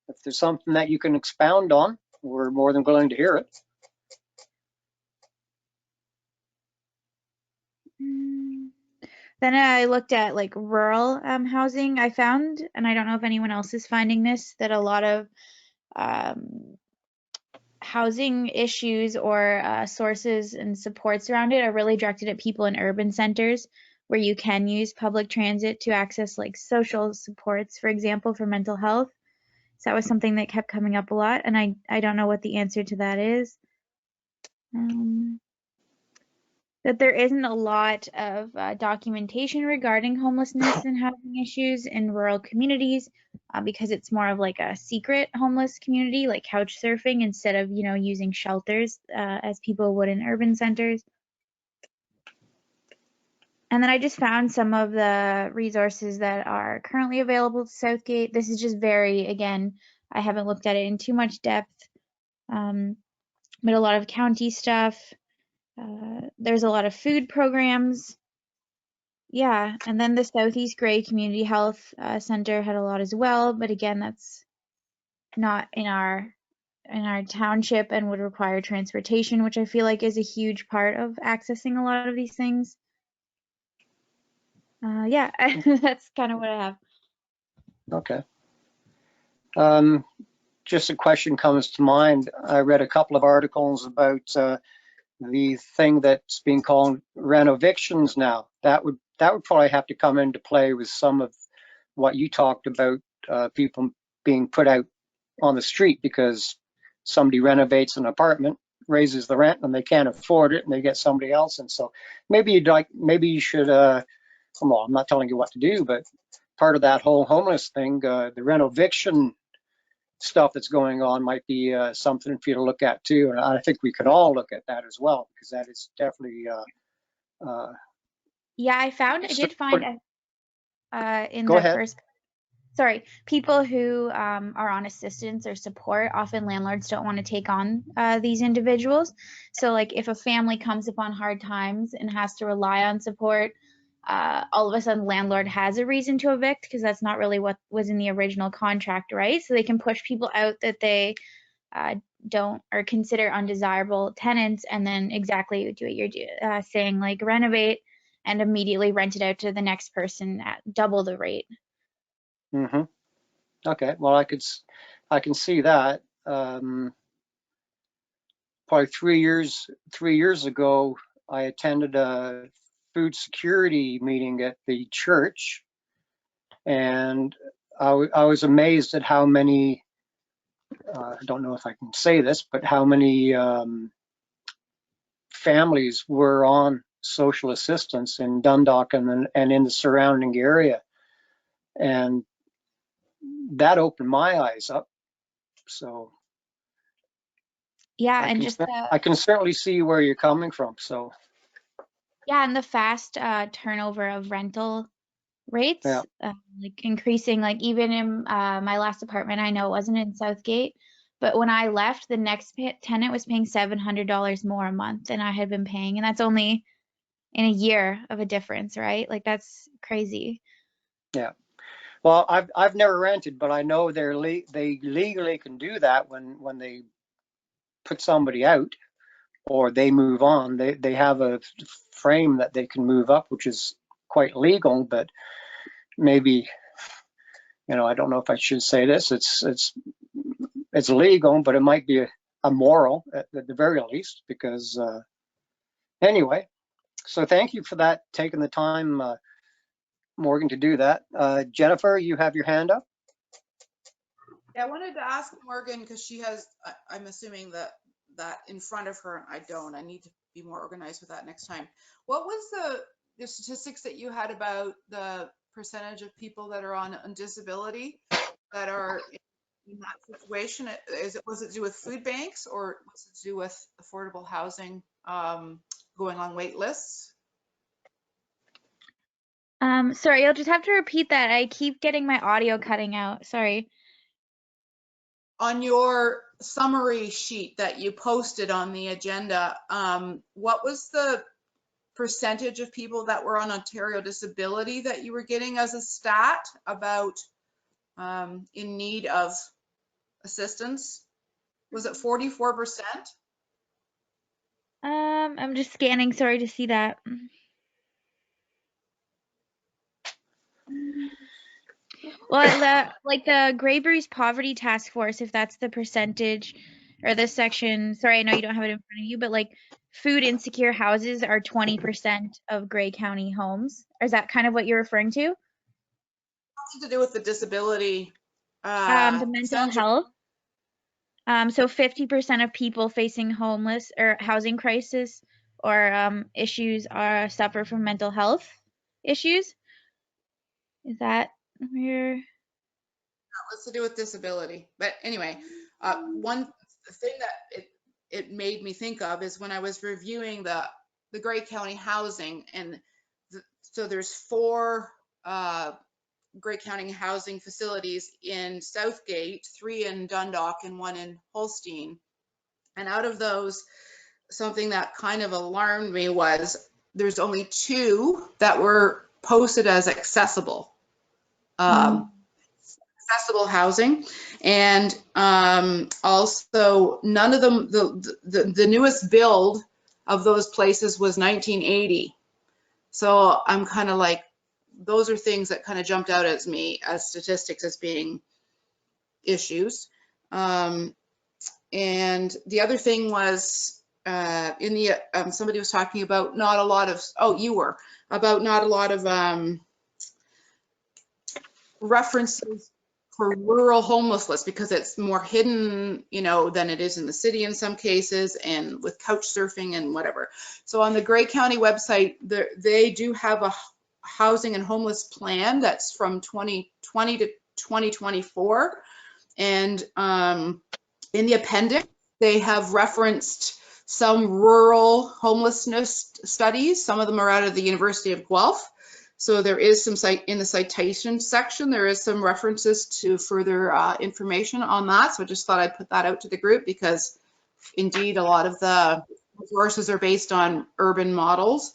If there's something that you can expound on, we're more than willing to hear it. Then I looked at like rural housing. I found, and I don't know if anyone else is finding this, that a lot of housing issues or sources and supports around it are really directed at people in urban centers where you can use public transit to access like social supports, for example, for mental health. So that was something that kept coming up a lot, and I don't know what the answer to that is. That there isn't a lot of documentation regarding homelessness and housing issues in rural communities because it's more of like a secret homeless community, like couch surfing, instead of, you know, using shelters as people would in urban centers. And then I just found some of the resources that are currently available to Southgate. This is just very, again, I haven't looked at it in too much depth, but a lot of county stuff. There's a lot of food programs. Yeah, and then the Southeast Gray Community Health Center had a lot as well, but again, that's not in our township and would require transportation, which I feel like is a huge part of accessing a lot of these things. Yeah, that's kind of what I have. Okay. Just a question comes to mind. I read a couple of articles about the thing that's being called renovictions now. That would probably have to come into play with some of what you talked about, people being put out on the street because somebody renovates an apartment, raises the rent, and they can't afford it, and they get somebody else. And so maybe you should, well, I'm not telling you what to do, but part of that whole homeless thing, the renoviction stuff that's going on might be something for you to look at too. And I think we could all look at that as well, because that is definitely Yeah, I did find in Go the ahead. first, sorry, people who are on assistance or support, often landlords don't want to take on these individuals. So like if a family comes upon hard times and has to rely on support, all of a sudden landlord has a reason to evict because that's not really what was in the original contract, right? So they can push people out that they don't or consider undesirable tenants, and then exactly do what you're saying, like renovate and immediately rent it out to the next person at double the rate. Mm-hmm. Okay. Well, I can see that. Probably 3 years ago, I attended a food security meeting at the church, and I was amazed at how many, I don't know if I can say this, but how many families were on social assistance in Dundalk and in the surrounding area. And that opened my eyes up. So Yeah, I and can, just I can certainly see where you're coming from. So yeah, and the fast turnover of rental rates, yeah. like increasing, like even in my last apartment, I know it wasn't in Southgate, but when I left, the next tenant was paying $700 more a month than I had been paying, and that's only in a year of a difference, right? Like that's crazy. Yeah. Well, I've never rented, but I know they legally can do that when they put somebody out or they move on. They have a frame that they can move up, which is quite legal, but maybe, I don't know if I should say this. It's legal, but it might be immoral at the very least, because anyway. So thank you for that, taking the time, Morgan, to do that. Jennifer, you have your hand up. Yeah, I wanted to ask Morgan, because she has, I'm assuming that in front of her, and I don't. I need to be more organized with that next time. What was the statistics that you had about the percentage of people that are on disability that are in that situation? Was it to do with food banks, or was it to do with affordable housing going on wait lists? Sorry, you'll just have to repeat that. I keep getting my audio cutting out. Sorry. On your summary sheet that you posted on the agenda, what was the percentage of people that were on Ontario disability that you were getting as a stat about in need of assistance? Was it 44%? I'm just scanning. Sorry to see that. Well, like the Graybury's Poverty Task Force, if that's the percentage or the section, sorry, I know you don't have it in front of you, but like food insecure houses are 20% of Gray County homes. Is that kind of what you're referring to? Something to do with the disability. The mental Sandra, health. So 50% of people facing homeless or housing crisis or issues suffer from mental health issues. Is that where? what's to do with disability? But anyway, one thing that it made me think of is when I was reviewing the Gray County housing, and so there's 4 Gray County housing facilities in Southgate, 3 in Dundalk, and 1 in Holstein. And out of those, something that kind of alarmed me was there's only 2 that were posted as accessible. Accessible housing, and also none of them, the newest build of those places was 1980. So I'm kind of like, those are things that kind of jumped out at me as statistics as being issues. And the other thing was in the somebody was talking about not a lot of, oh, you were, about not a lot of references for rural homelessness, because it's more hidden, you know, than it is in the city in some cases, and with couch surfing and whatever. So on the Gray County website, they do have a housing and homeless plan that's from 2020 to 2024. And in the appendix, they have referenced some rural homelessness studies. Some of them are out of the University of Guelph. So there is some in the citation section, there is some references to further information on that. So I just thought I'd put that out to the group, because indeed a lot of the resources are based on urban models.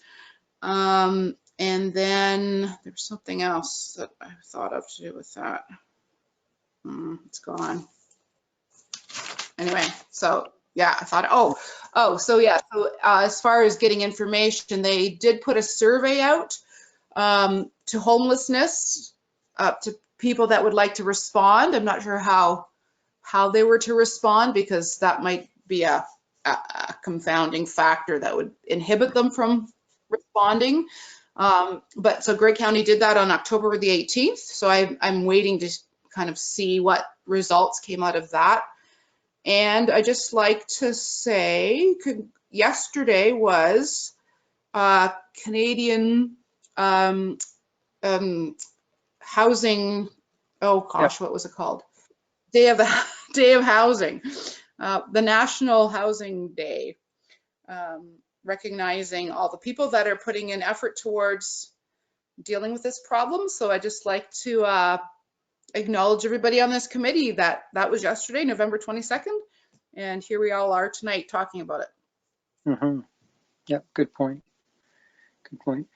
And then there's something else that I thought of to do with that. It's gone. Anyway, so yeah, I thought, so yeah, so as far as getting information, they did put a survey out to homelessness, to people that would like to respond. I'm not sure how they were to respond, because that might be a confounding factor that would inhibit them from responding. But so Gray County did that on October the 18th. So I'm waiting to kind of see what results came out of that. And I just like to say, yesterday was Canadian housing, oh gosh, what was it called? Day of Housing, the National Housing Day, recognizing all the people that are putting in effort towards dealing with this problem. So I just like to acknowledge everybody on this committee that was yesterday, November 22nd, and here we all are tonight talking about it. Mm-hmm. Yeah, good point. Good point.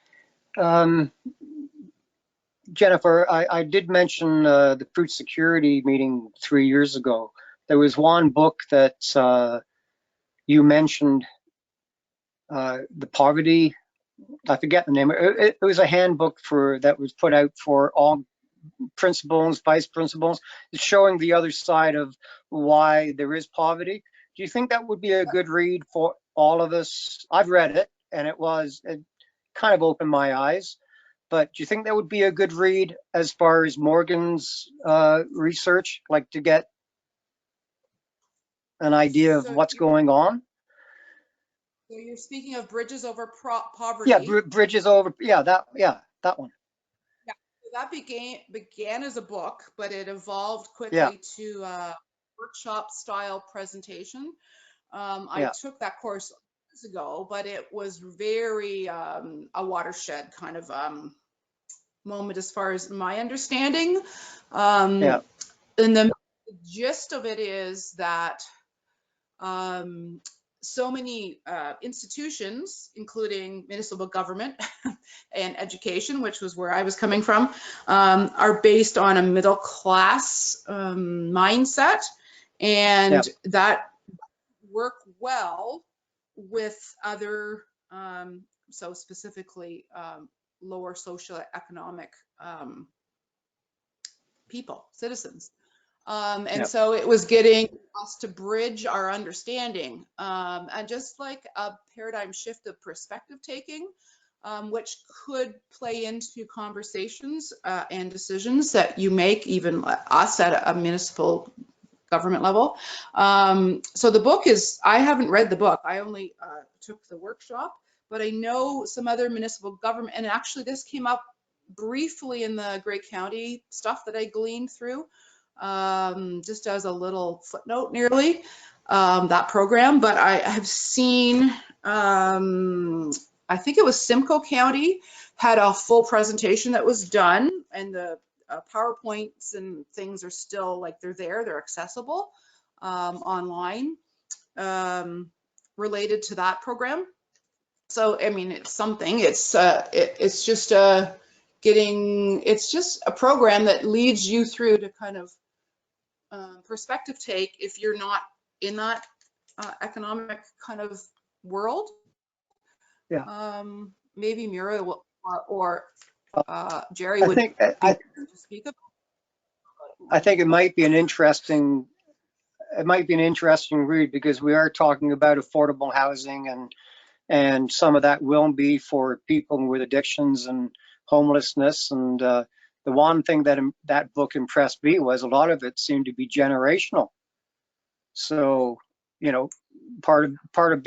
Jennifer, I did mention the food security meeting 3 years ago. There was one book that you mentioned, the poverty, I forget the name. It was a handbook that was put out for all principals, vice principals, showing the other side of why there is poverty. Do you think that would be a good read for all of us? I've read it, and it kind of opened my eyes. But do you think that would be a good read as far as Morgan's research, like to get an idea of what's going on? So you're speaking of Bridges Over Poverty. Yeah, Bridges Over, that one. Yeah, so that began as a book, but it evolved quickly to a workshop style presentation. I took that course years ago, but it was very a watershed kind of moment as far as my understanding. And the gist of it is that so many institutions, including municipal government and education, which was where I was coming from, are based on a middle class mindset, and that work well with other, so specifically lower socioeconomic people, citizens. And Yep. so it was getting us to bridge our understanding, and just like a paradigm shift of perspective taking, which could play into conversations and decisions that you make, even us at a municipal government level. So the book is, I haven't read the book. I only took the workshop, but I know some other municipal government, and actually this came up briefly in the Grey County stuff that I gleaned through, just as a little footnote nearly, that program. But I have seen, I think it was Simcoe County had a full presentation that was done, and the PowerPoints and things are still, like, they're accessible online, related to that program. So, I mean, it's something, it's just it's just a program that leads you through to kind of perspective take if you're not in that economic kind of world. Yeah. Maybe Muriel or Jerry would speak up. I think it might be an interesting read, because we are talking about affordable housing, and some of that will be for people with addictions and homelessness. And the one thing that book impressed me was a lot of it seemed to be generational. So, you know, part of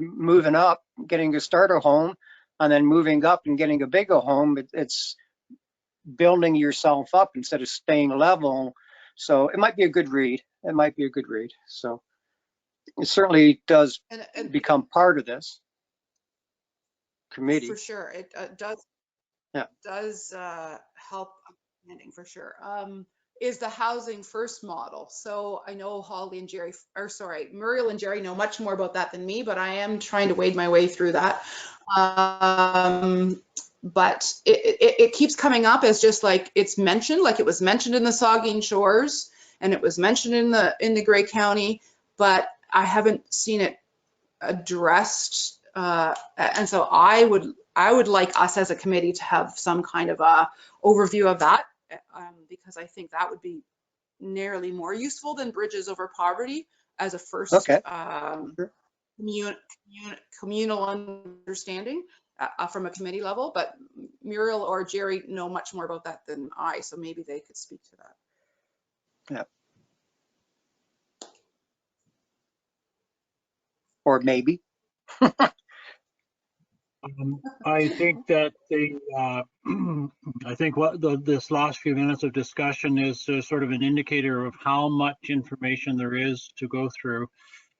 moving up, getting a starter home, and then moving up and getting a bigger home, it's building yourself up instead of staying level. So it might be a good read. So it certainly does become part of this committee. For sure, it does. Yeah. Does help understanding for sure. Is the housing first model. So I know Muriel and Jerry know much more about that than me, but I am trying to wade my way through that. But it keeps coming up as just like it's mentioned, like it was mentioned in the Saugeen Shores, and it was mentioned in the Grey County, but I haven't seen it addressed. And so I would like us as a committee to have some kind of a overview of that, because I think that would be nearly more useful than Bridges Over Poverty as a first communal understanding from a committee level. But Muriel or Jerry know much more about that than I, so maybe they could speak to that. Yeah. Or maybe. I think that I think what this last few minutes of discussion is sort of an indicator of how much information there is to go through,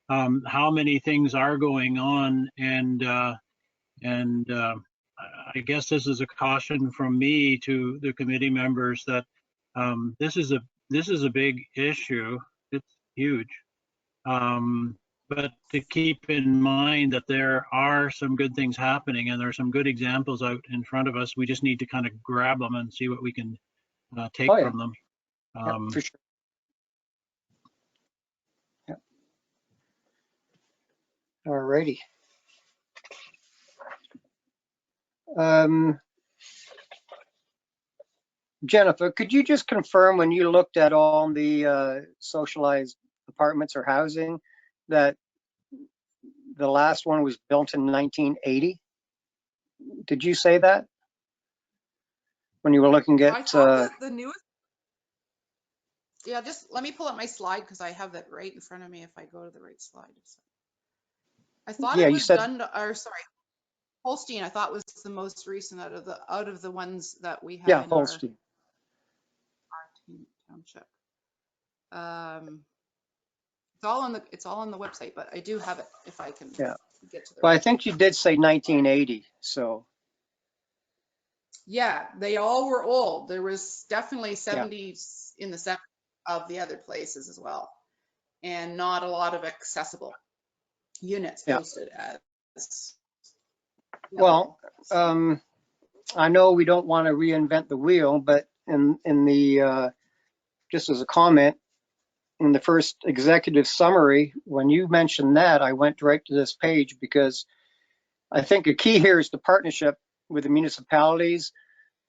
how many things are going on, and I guess this is a caution from me to the committee members that this is a big issue. It's huge. But to keep in mind that there are some good things happening, and there are some good examples out in front of us. We just need to kind of grab them and see what we can take from them. Yeah, for sure. Yeah. All righty. Jennifer, could you just confirm, when you looked at all the socialized apartments or housing, that the last one was built in 1980? Did you say that when you were looking at? I thought that the newest. Yeah, just let me pull up my slide because I have that right in front of me if I go to the right slide. I thought it was Holstein, I thought was the most recent out of the ones that we have. Yeah, in Holstein. Our township. It's all on the website, but I do have it if I can get to the. Well, I think you did say 1980, so. Yeah, they all were old. There was definitely 70s in the 70s of the other places as well, and not a lot of accessible units posted as. Well, I know we don't want to reinvent the wheel, but in the just as a comment, in the first executive summary, when you mentioned that, I went right to this page, because I think a key here is the partnership with the municipalities,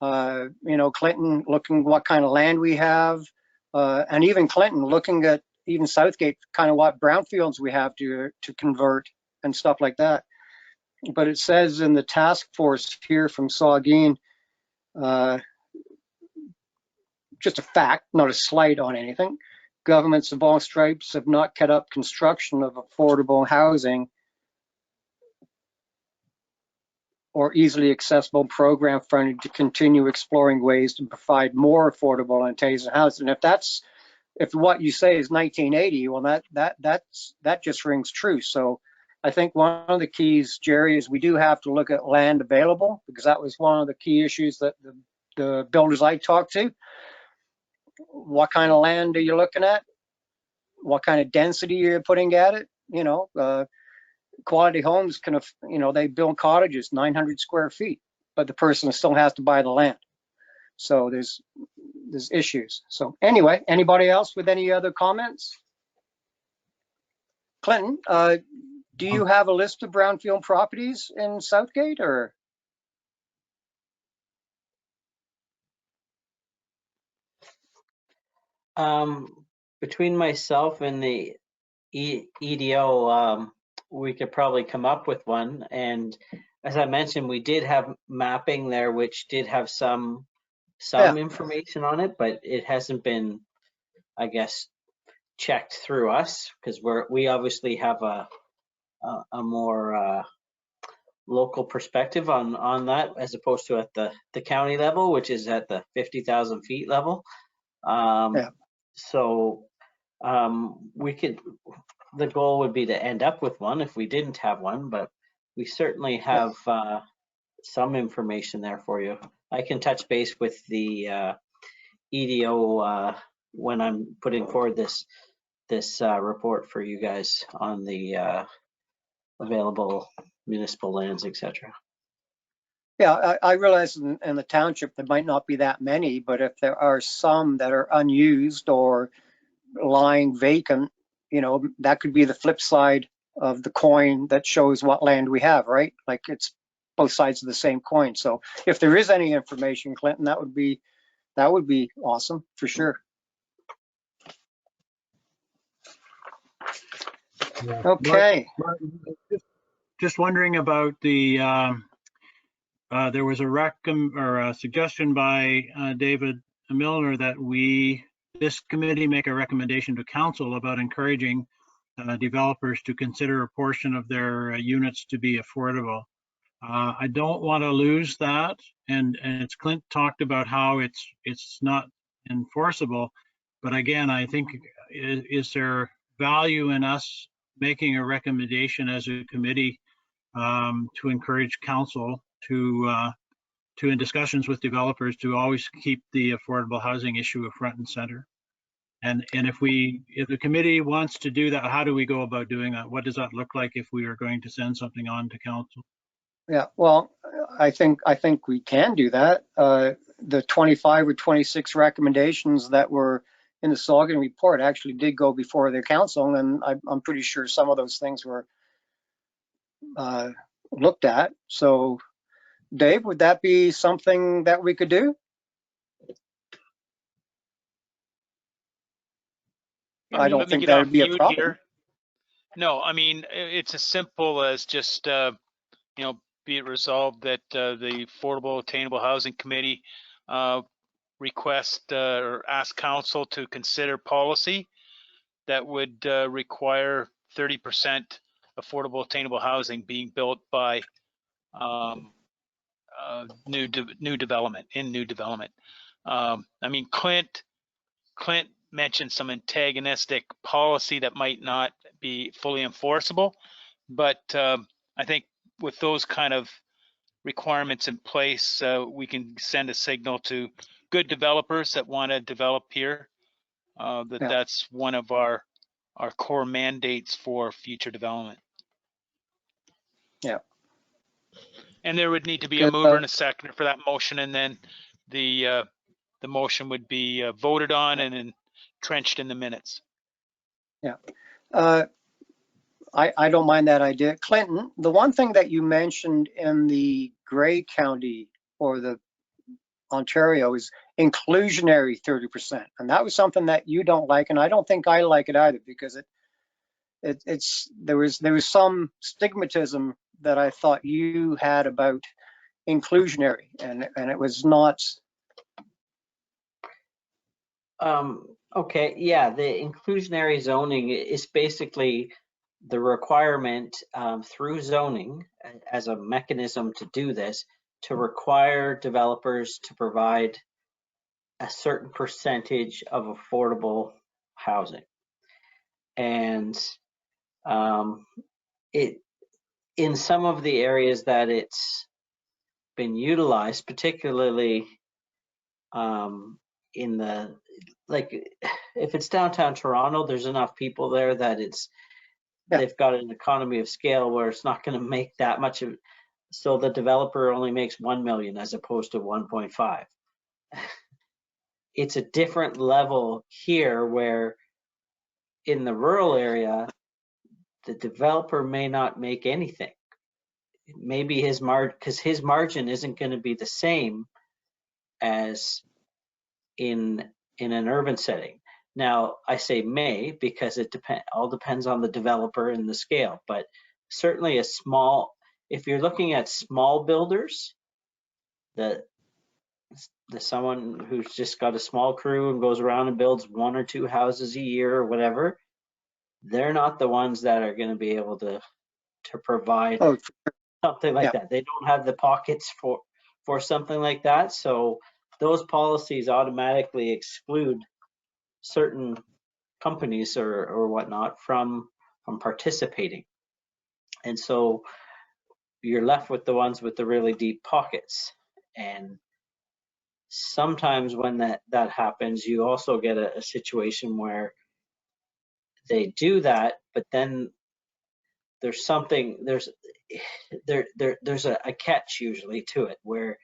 You know, Clinton looking what kind of land we have, and even Clinton looking at even Southgate, kind of what brownfields we have to convert and stuff like that. But it says in the task force here from Saugeen, just a fact, not a slight on anything. Governments of all stripes have not kept up construction of affordable housing or easily accessible program funding to continue exploring ways to provide more affordable and tasty housing. If what you say is 1980, well, that just rings true. So I think one of the keys, Jerry, is we do have to look at land available, because that was one of the key issues that the builders I talked to. What kind of land are you looking at? What kind of density you're putting at it? You know, Quality Homes can, you know, they build cottages 900 square feet, but the person still has to buy the land. So there's issues. So anyway, anybody else with any other comments? Clinton, do you have a list of brownfield properties in Southgate, or? Between myself and the EDO, we could probably come up with one. And as I mentioned, we did have mapping there, which did have some information on it, but it hasn't been, I guess, checked through us, because we obviously have a more local perspective on that, as opposed to at the county level, which is at the 50,000 feet level. So the goal would be to end up with one if we didn't have one, but we certainly have some information there for you. I can touch base with the EDO when I'm putting forward this report for you guys on the available municipal lands, etc. Yeah, I realize in the township there might not be that many, but if there are some that are unused or lying vacant, you know, that could be the flip side of the coin that shows what land we have, right? Like, it's both sides of the same coin. So if there is any information, Clinton, that would be awesome for sure. Yeah. Okay. Just wondering about the, there was a suggestion by David Milner that this committee make a recommendation to council about encouraging developers to consider a portion of their units to be affordable. I don't want to lose that, and it's Clint talked about how it's not enforceable, but again, I think is there value in us making a recommendation as a committee to encourage council to in discussions with developers to always keep the affordable housing issue front and center. And if the committee wants to do that, how do we go about doing that? What does that look like if we are going to send something on to council? Yeah, well, I think we can do that. The 25 or 26 recommendations that were in the Saugeen report actually did go before the council, and I'm pretty sure some of those things were looked at. So, Dave, would that be something that we could do? I don't think that would be a problem. Here. No, I mean, it's as simple as just, be it resolved that the Affordable Attainable Housing Committee request or ask council to consider policy that would require 30% affordable attainable housing being built by new development. I mean, Clint mentioned some antagonistic policy that might not be fully enforceable, but I think with those kind of requirements in place, we can send a signal to good developers that want to develop here that's one of our core mandates for future development. Yeah. And there would need to be a mover and a seconder for that motion, and then the motion would be voted on and then entrenched in the minutes. Yeah. I don't mind that idea. Clinton, the one thing that you mentioned in the Gray County or the Ontario is inclusionary 30%. And that was something that you don't like, and I don't think I like it either, because there was some stigmatism that I thought you had about inclusionary, and it was not. Okay, yeah, the inclusionary zoning is basically the requirement through zoning as a mechanism to do this, to require developers to provide a certain percentage of affordable housing. And it, in some of the areas that it's been utilized, particularly in the, like, if it's downtown Toronto, there's enough people there that they've got an economy of scale where it's not going to make that much of, so the developer only makes 1 million as opposed to 1.5. It's a different level here, where in the rural area, the developer may not make anything. Maybe his margin isn't going to be the same as in an urban setting. Now, I say may because it all depends on the developer and the scale, but certainly if you're looking at small builders, the someone who's just got a small crew and goes around and builds 1 or 2 houses a year or whatever, they're not the ones that are going to be able to provide something like that. They don't have the pockets for something like that. So those policies automatically exclude certain companies or whatnot from participating. And so you're left with the ones with the really deep pockets. And sometimes when that happens, you also get a situation where they do that, but then there's a catch usually to it, where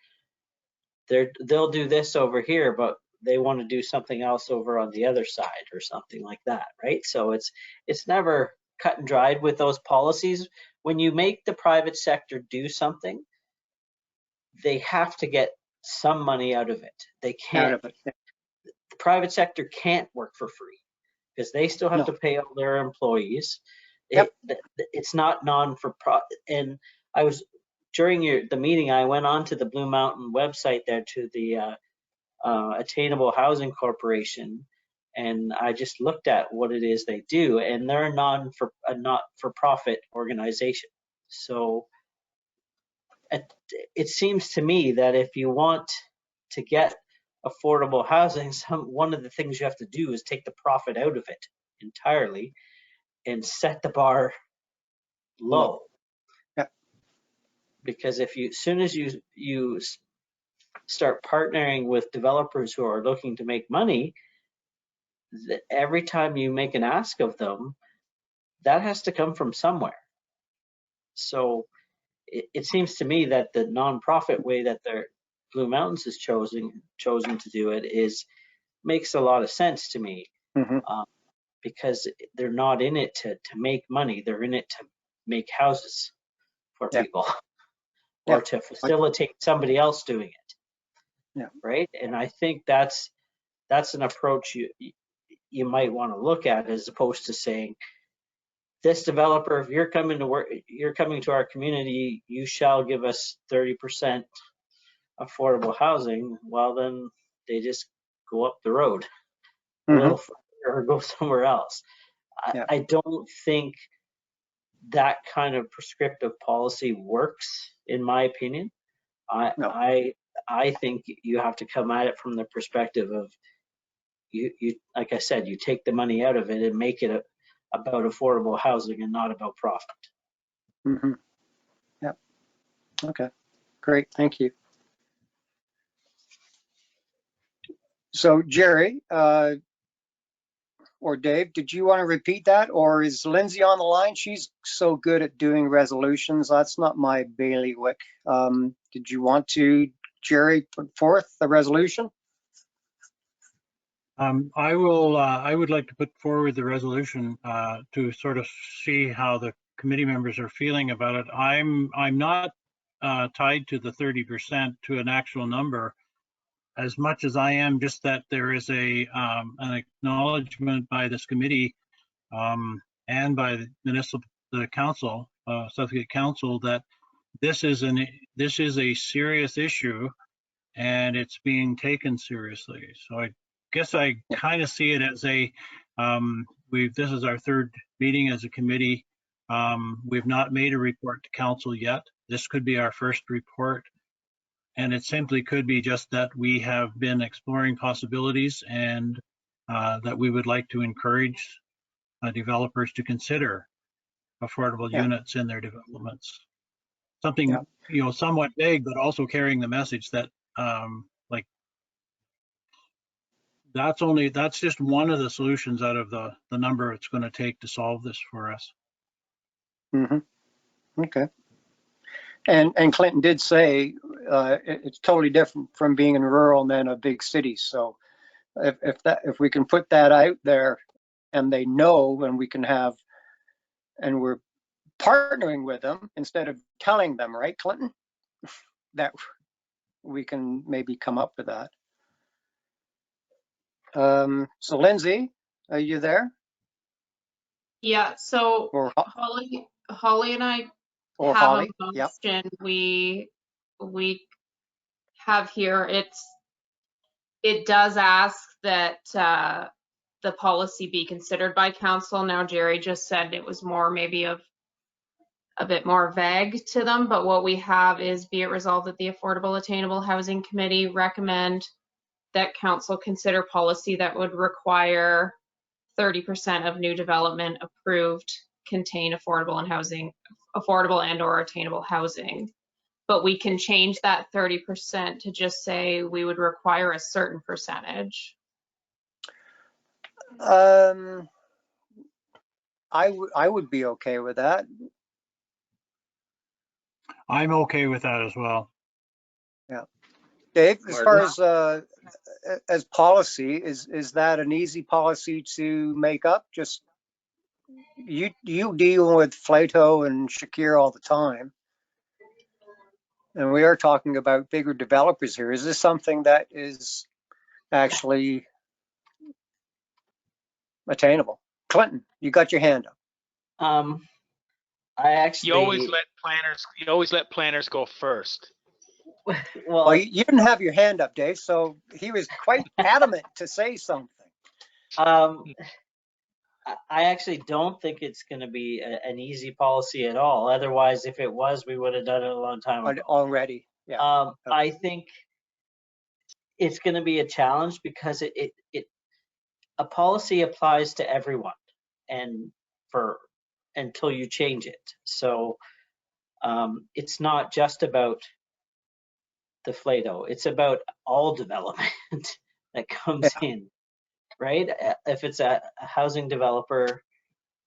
they'll do this over here, but they want to do something else over on the other side or something like that, right? So it's never cut and dried with those policies. When you make the private sector do something, they have to get some money out of it. They can't. The private sector can't work for free because they still have to pay all their employees. It's not non-for-profit. And I was, during the meeting, I went on to the Blue Mountain website there, to the Attainable Housing Corporation, and I just looked at what it is they do, and they're a not-for-profit organization. So it seems to me that if you want to get affordable housing, one of the things you have to do is take the profit out of it entirely and set the bar low. Because as soon as you start partnering with developers who are looking to make money, every time you make an ask of them, that has to come from somewhere. So it seems to me that the nonprofit way that Blue Mountains has chosen to do it makes a lot of sense to me. Because they're not in it to make money, they're in it to make houses for people, or to facilitate somebody else doing it. Right? And I think that's an approach you might want to look at, as opposed to saying, this developer, if you're coming to our community, you shall give us 30% affordable housing. Well, then they just go up the road a little further or go somewhere else. I don't think that kind of prescriptive policy works, in my opinion. I think you have to come at it from the perspective of, you like I said, you take the money out of it and make it about affordable housing and not about profit. Yep. Okay. Great. Thank you. So Jerry, or Dave, did you want to repeat that, or is Lindsay on the line? She's so good at doing resolutions. That's not my bailiwick. Did you want to, Jerry, put forth the resolution? I would like to put forward the resolution to sort of see how the committee members are feeling about it. I'm not tied to the 30% to an actual number. as much as I am just that there is an acknowledgement by this committee and by the council, Suffolk Council, that this is a serious issue and it's being taken seriously. So I guess I kind of see it as this is our third meeting as a committee. We've not made a report to council yet. This could be our first report. And it simply could be just that we have been exploring possibilities and that we would like to encourage developers to consider affordable units in their developments. Something, somewhat vague, but also carrying the message that like that's just one of the solutions out of the number it's going to take to solve this for us. Okay. And Clinton did say it's totally different from being in rural than a big city. So if we can put that out there and they know, and we're partnering with them instead of telling them, right, Clinton, that we can maybe come up with that. So Lindsay, are you there? Yeah, so Or Holly and I or have Holly? a Yep. motion we have here. It does ask that the policy be considered by council. Now Jerry just said it was more maybe of a bit more vague to them, but what we have is, be it resolved that the Affordable Attainable Housing Committee recommend that council consider policy that would require 30% of new development approved contain affordable and or attainable housing. But we can change that 30% to just say we would require a certain percentage. I would be okay with that. I'm okay with that as well. Yeah. Dave, as policy, is that an easy policy to make up? Just you deal with Flato and Shakir all the time, and we are talking about bigger developers here. Is this something that is actually attainable? Clinton, you got your hand up. I actually. You always let planners go first. Well, you didn't have your hand up, Dave, so he was quite adamant to say something. I actually don't think it's going to be an easy policy at all. Otherwise, if it was, we would have done it a long time ago. Already, yeah. I think it's going to be a challenge because a policy applies to everyone, and until you change it. So it's not just about the Flato. It's about all development that comes in, right? If it's a housing developer,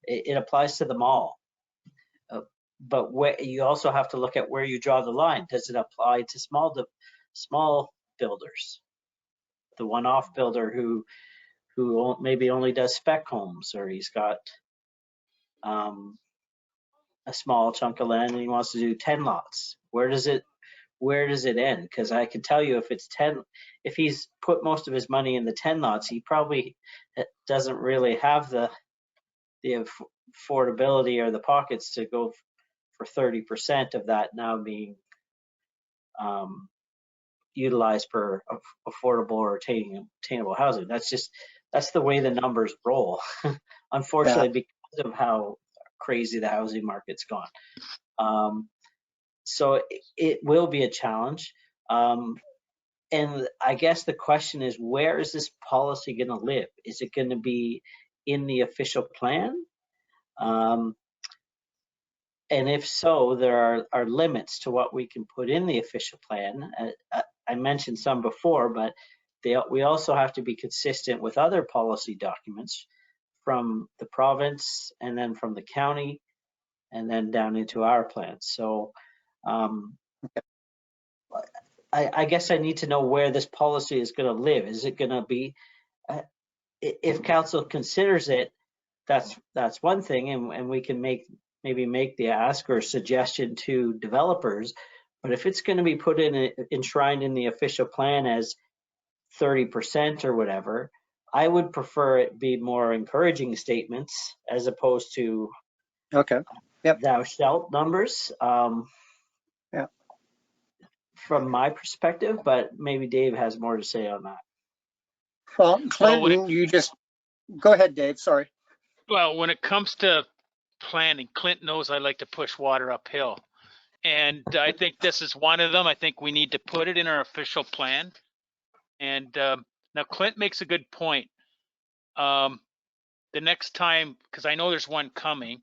it applies to them all. But you also have to look at where you draw the line. Does it apply to small builders, the one-off builder who maybe only does spec homes, or he's got a small chunk of land and he wants to do 10 lots? Where does it end? Because I can tell you, if he's put most of his money in the 10 lots, he probably doesn't really have the affordability or the pockets to go for 30% of that now being utilized for affordable or attainable housing. That's the way the numbers roll, unfortunately, because of how crazy the housing market's gone. So it will be a challenge. And I guess the question is, where is this policy going to live? Is it going to be in the official plan? And if so, there are limits to what we can put in the official plan. I mentioned some before, but we also have to be consistent with other policy documents from the province and then from the county and then down into our plans. So I guess I need to know where this policy is going to live. Is it going to be, if council considers it, that's one thing, and we can maybe make the ask or suggestion to developers. But if it's going to be put enshrined in the official plan as 30% or whatever. I would prefer it be more encouraging statements as opposed to Okay. Yep. thou shalt numbers. Yeah. From my perspective, but maybe Dave has more to say on that. Well, Well, when Clinton, you just go ahead, Dave. Sorry. Well, when it comes to planning, Clint knows I like to push water uphill. And I think this is one of them. I think we need to put it in our official plan. And now Clint makes a good point. The next time, because I know there's one coming,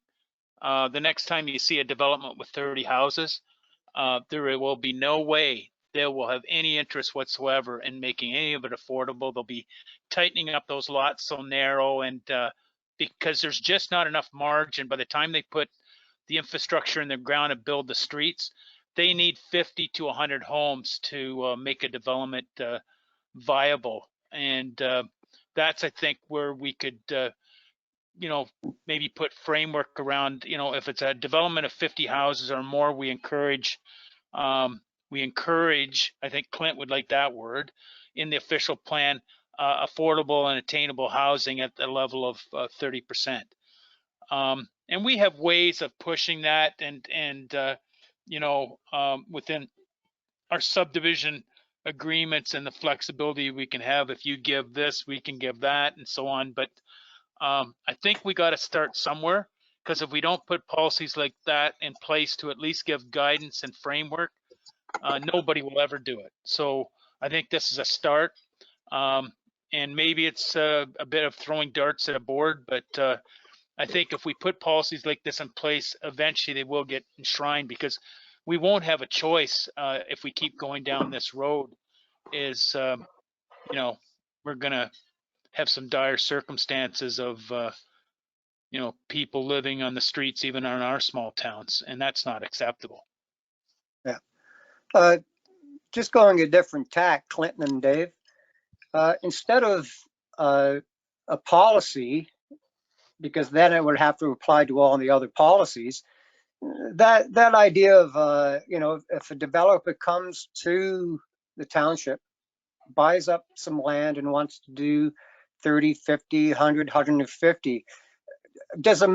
the next time you see a development with 30 houses, there will be no way they will have any interest whatsoever in making any of it affordable. They'll be tightening up those lots so narrow, and because there's just not enough margin. By the time they put the infrastructure in the ground and build the streets, they need 50 to 100 homes to make a development viable. And that's, I think, where we could maybe put framework around, if it's a development of 50 houses or more, we encourage, I think Clint would like that word, in the official plan, affordable and attainable housing at the level of 30%. And we have ways of pushing that and within our subdivision agreements and the flexibility we can have. If you give this, we can give that, and so on. But I think we got to start somewhere, because if we don't put policies like that in place to at least give guidance and framework, nobody will ever do it. So I think this is a start, and maybe it's a bit of throwing darts at a board, but I think if we put policies like this in place, eventually they will get enshrined, because we won't have a choice if we keep going down this road. We're gonna have some dire circumstances of people living on the streets, even in our small towns, and that's not acceptable. Yeah. Just going a different tack, Clinton and Dave. Instead of a policy, because then it would have to apply to all the other policies, that idea of if a developer comes to the township, buys up some land and wants to do 30, 50, 100, 150, does a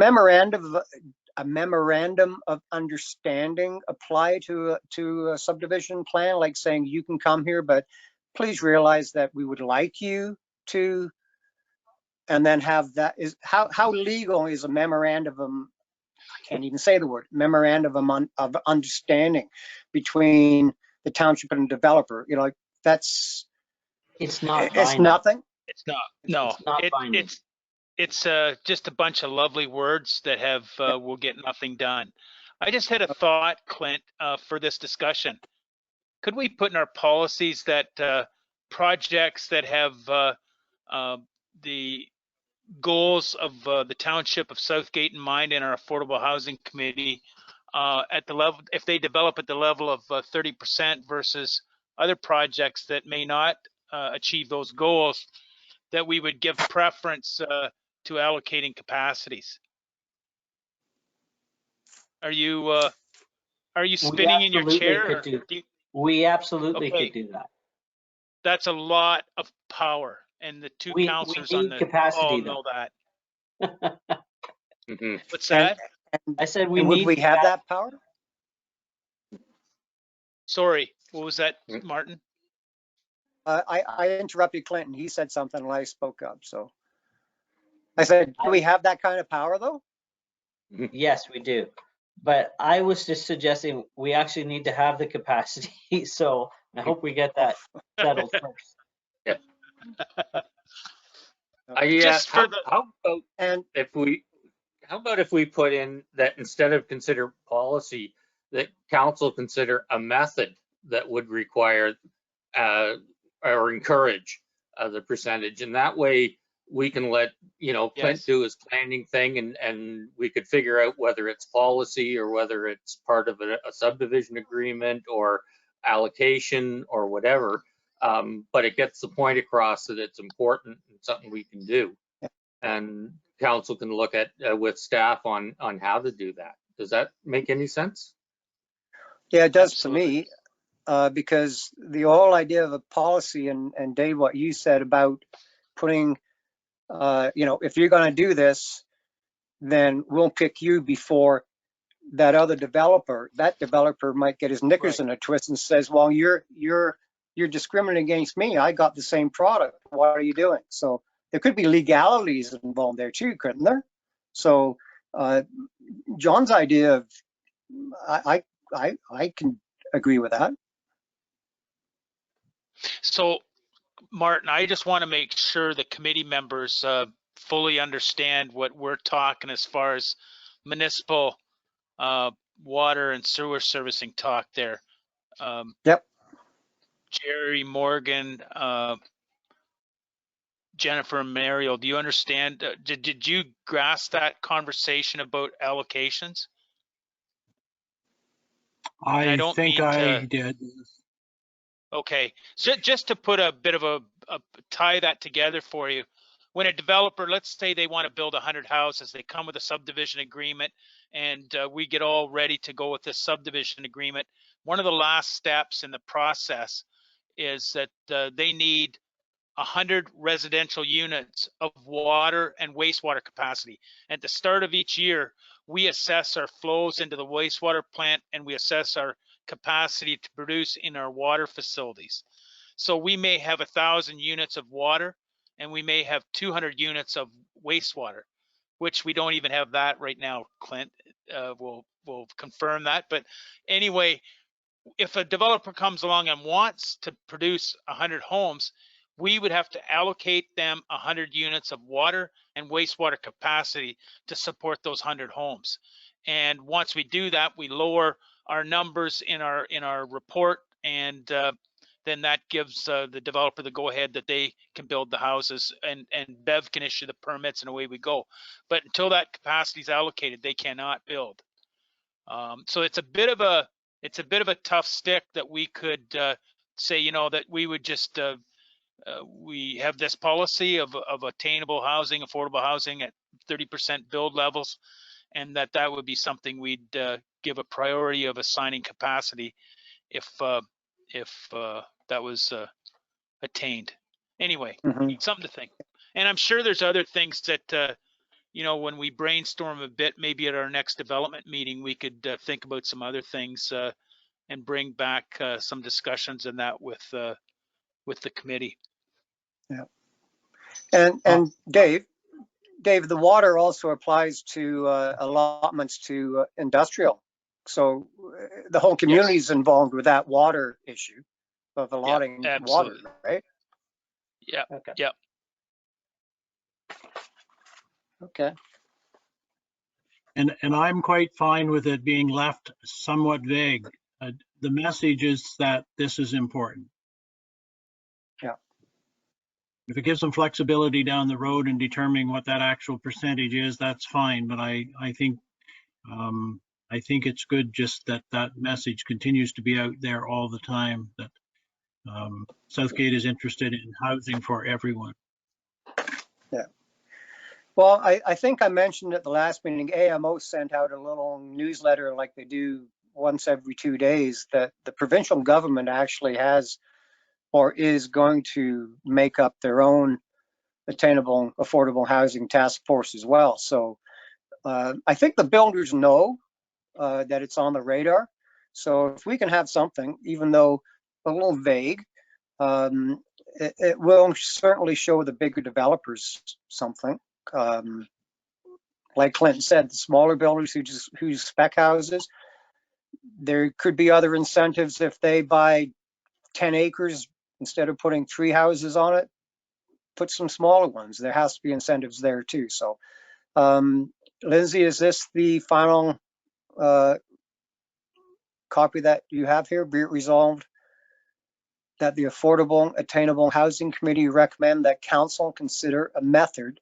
memorandum of understanding apply to a subdivision plan, like saying you can come here, but please realize that we would like you to, and then have that? Is how legal is a memorandum? I can't even say the word memorandum of understanding between the township and the developer. That's It's not it's binding. nothing. It's not. No, It's not binding. it's just a bunch of lovely words that have will get nothing done. I just had a thought, Clint, for this discussion. Could we put in our policies that projects that have the goals of the township of Southgate in mind in our affordable housing committee at the level, if they develop at the level of 30% versus other projects that may not achieve those goals, that we would give preference to allocating capacities? Are you spinning in your chair? We absolutely Okay. could do that. That's a lot of power, and the two counselors on the call know that. What's that? I said we would need. we have that power? Sorry, what was that, Martin? I interrupted Clinton. He said something and I spoke up. So I said, do we have that kind of power though? Yes, we do. But I was just suggesting we actually need to have the capacity. So I hope we get that settled first. Yeah. How about if we put in that instead of consider policy, that council consider a method that would require or encourage the percentage, and that way we can let Clint do his planning thing, and we could figure out whether it's policy or whether it's part of a subdivision agreement or allocation or whatever. But it gets the point across that it's important and something we can do, and council can look at with staff on how to do that. Does that make any sense? Yeah, it does. Absolutely. To me. because the whole idea of a policy, and Dave, what you said about putting, if you're going to do this, then we'll pick you before that other developer. That developer might get his knickers in a twist and says, well, you're discriminating against me. I got the same product. What are you doing? So there could be legalities involved there too, couldn't there? So John's idea of, I can agree with that. So, Martin, I just want to make sure the committee members fully understand what we're talking as far as municipal water and sewer servicing talk there. Yep. Jerry, Morgan, Jennifer, and Mariel, do you understand? Did you grasp that conversation about allocations? I think I did. Okay, so just to put a bit of a tie that together for you, when a developer, let's say they want to build 100 houses, they come with a subdivision agreement, and we get all ready to go with this subdivision agreement. One of the last steps in the process is that they need 100 residential units of water and wastewater capacity. At the start of each year, we assess our flows into the wastewater plant, and we assess our capacity to produce in our water facilities. So we may have 1,000 units of water, and we may have 200 units of wastewater, which we don't even have that right now, Clint. We'll confirm that. But anyway, if a developer comes along and wants to produce 100 homes, we would have to allocate them 100 units of water and wastewater capacity to support those 100 homes. And once we do that, we lower our numbers in our report, and then that gives the developer the go-ahead that they can build the houses, and Bev can issue the permits, and away we go. But until that capacity is allocated, they cannot build. So it's a bit of a tough stick that we could say, that we would just we have this policy of attainable housing, affordable housing at 30% build levels, and that would be something we'd give a priority of assigning capacity if that was attained. Anyway, something to think. And I'm sure there's other things that when we brainstorm a bit, maybe at our next development meeting, we could think about some other things and bring back some discussions in that with the committee. Yeah. And Dave, the water also applies to allotments to industrial. So the whole community is involved with that water issue of allotting water, right? Yeah. Okay. Yeah. Okay. And I'm quite fine with it being left somewhat vague. The message is that this is important. Yeah. If it gives them flexibility down the road in determining what that actual percentage is, that's fine. But I think it's good just that message continues to be out there all the time, that Southgate is interested in housing for everyone. Yeah. Well, I think I mentioned at the last meeting, AMO sent out a little newsletter like they do once every 2 days, that the provincial government actually has or is going to make up their own attainable affordable housing task force as well. So I think the builders know that it's on the radar. So if we can have something, even though a little vague, it will certainly show the bigger developers something. Like Clinton said, the smaller builders who spec houses, there could be other incentives if they buy 10 acres instead of putting 3 houses on it, put some smaller ones. There has to be incentives there too. So, Lindsay, is this the final copy that you have here? Be it resolved that the Affordable Attainable Housing Committee recommend that council consider a method,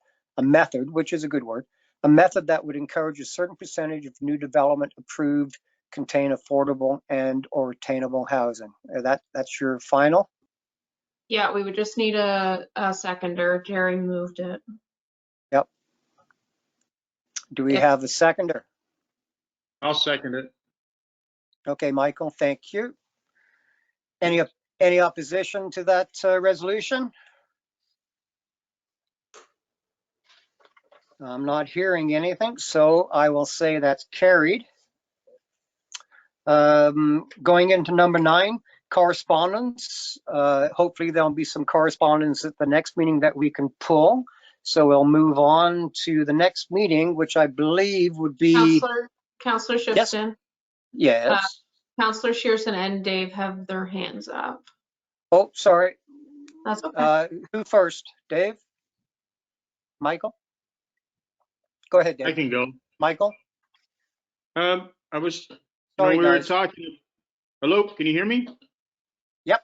which is a good word, a method that would encourage a certain percentage of new development approved contain affordable and or attainable housing. That's your final? Yeah, we would just need a seconder. Jerry moved it. Yep. Do we have a seconder? I'll second it. Okay, Michael, thank you. Any opposition to that resolution? I'm not hearing anything, so I will say that's carried. Going into number 9, correspondence. Hopefully there'll be some correspondence at the next meeting that we can pull. So we'll move on to the next meeting, which I believe would be. Counselor Yes. Shifton. Yes. Counselor Shearson and Dave have their hands up. Oh, sorry. That's okay. Who first? Dave? Michael? Go ahead, Dave. I can go. Michael? I was, Sorry, we were guys. talking. Hello, can you hear me? Yep.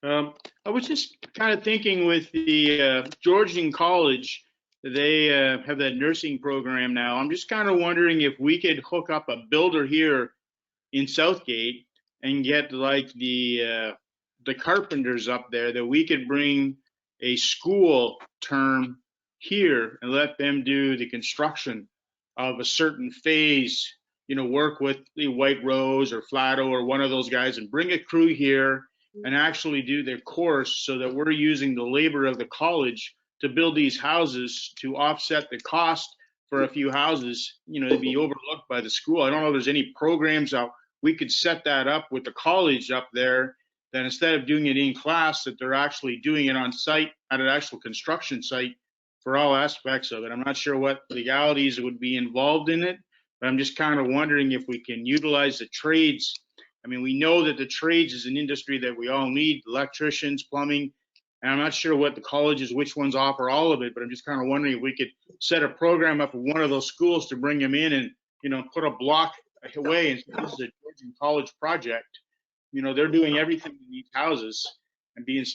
I was just kind of thinking with the Georgian College, they have that nursing program now. I'm just kind of wondering if we could hook up a builder here in Southgate and get like the carpenters up there, that we could bring a school term here and let them do the construction of a certain phase, work with the White Rose or Flatto or one of those guys and bring a crew here and actually do their course, so that we're using the labor of the college to build these houses to offset the cost for a few houses, to be overlooked by the school. I don't know if there's any programs out. We could set that up with the college up there, that instead of doing it in class, that they're actually doing it on site at an actual construction site for all aspects of it. I'm not sure what legalities would be involved in it, but I'm just kind of wondering if we can utilize the trades. I mean, we know that the trades is an industry that we all need, electricians, plumbing, and I'm not sure what the colleges, which ones offer all of it, but I'm just kind of wondering if we could set a program up with one of those schools to bring them in and, put a block away and say, this is a Georgian College project. They're doing everything in these houses, and being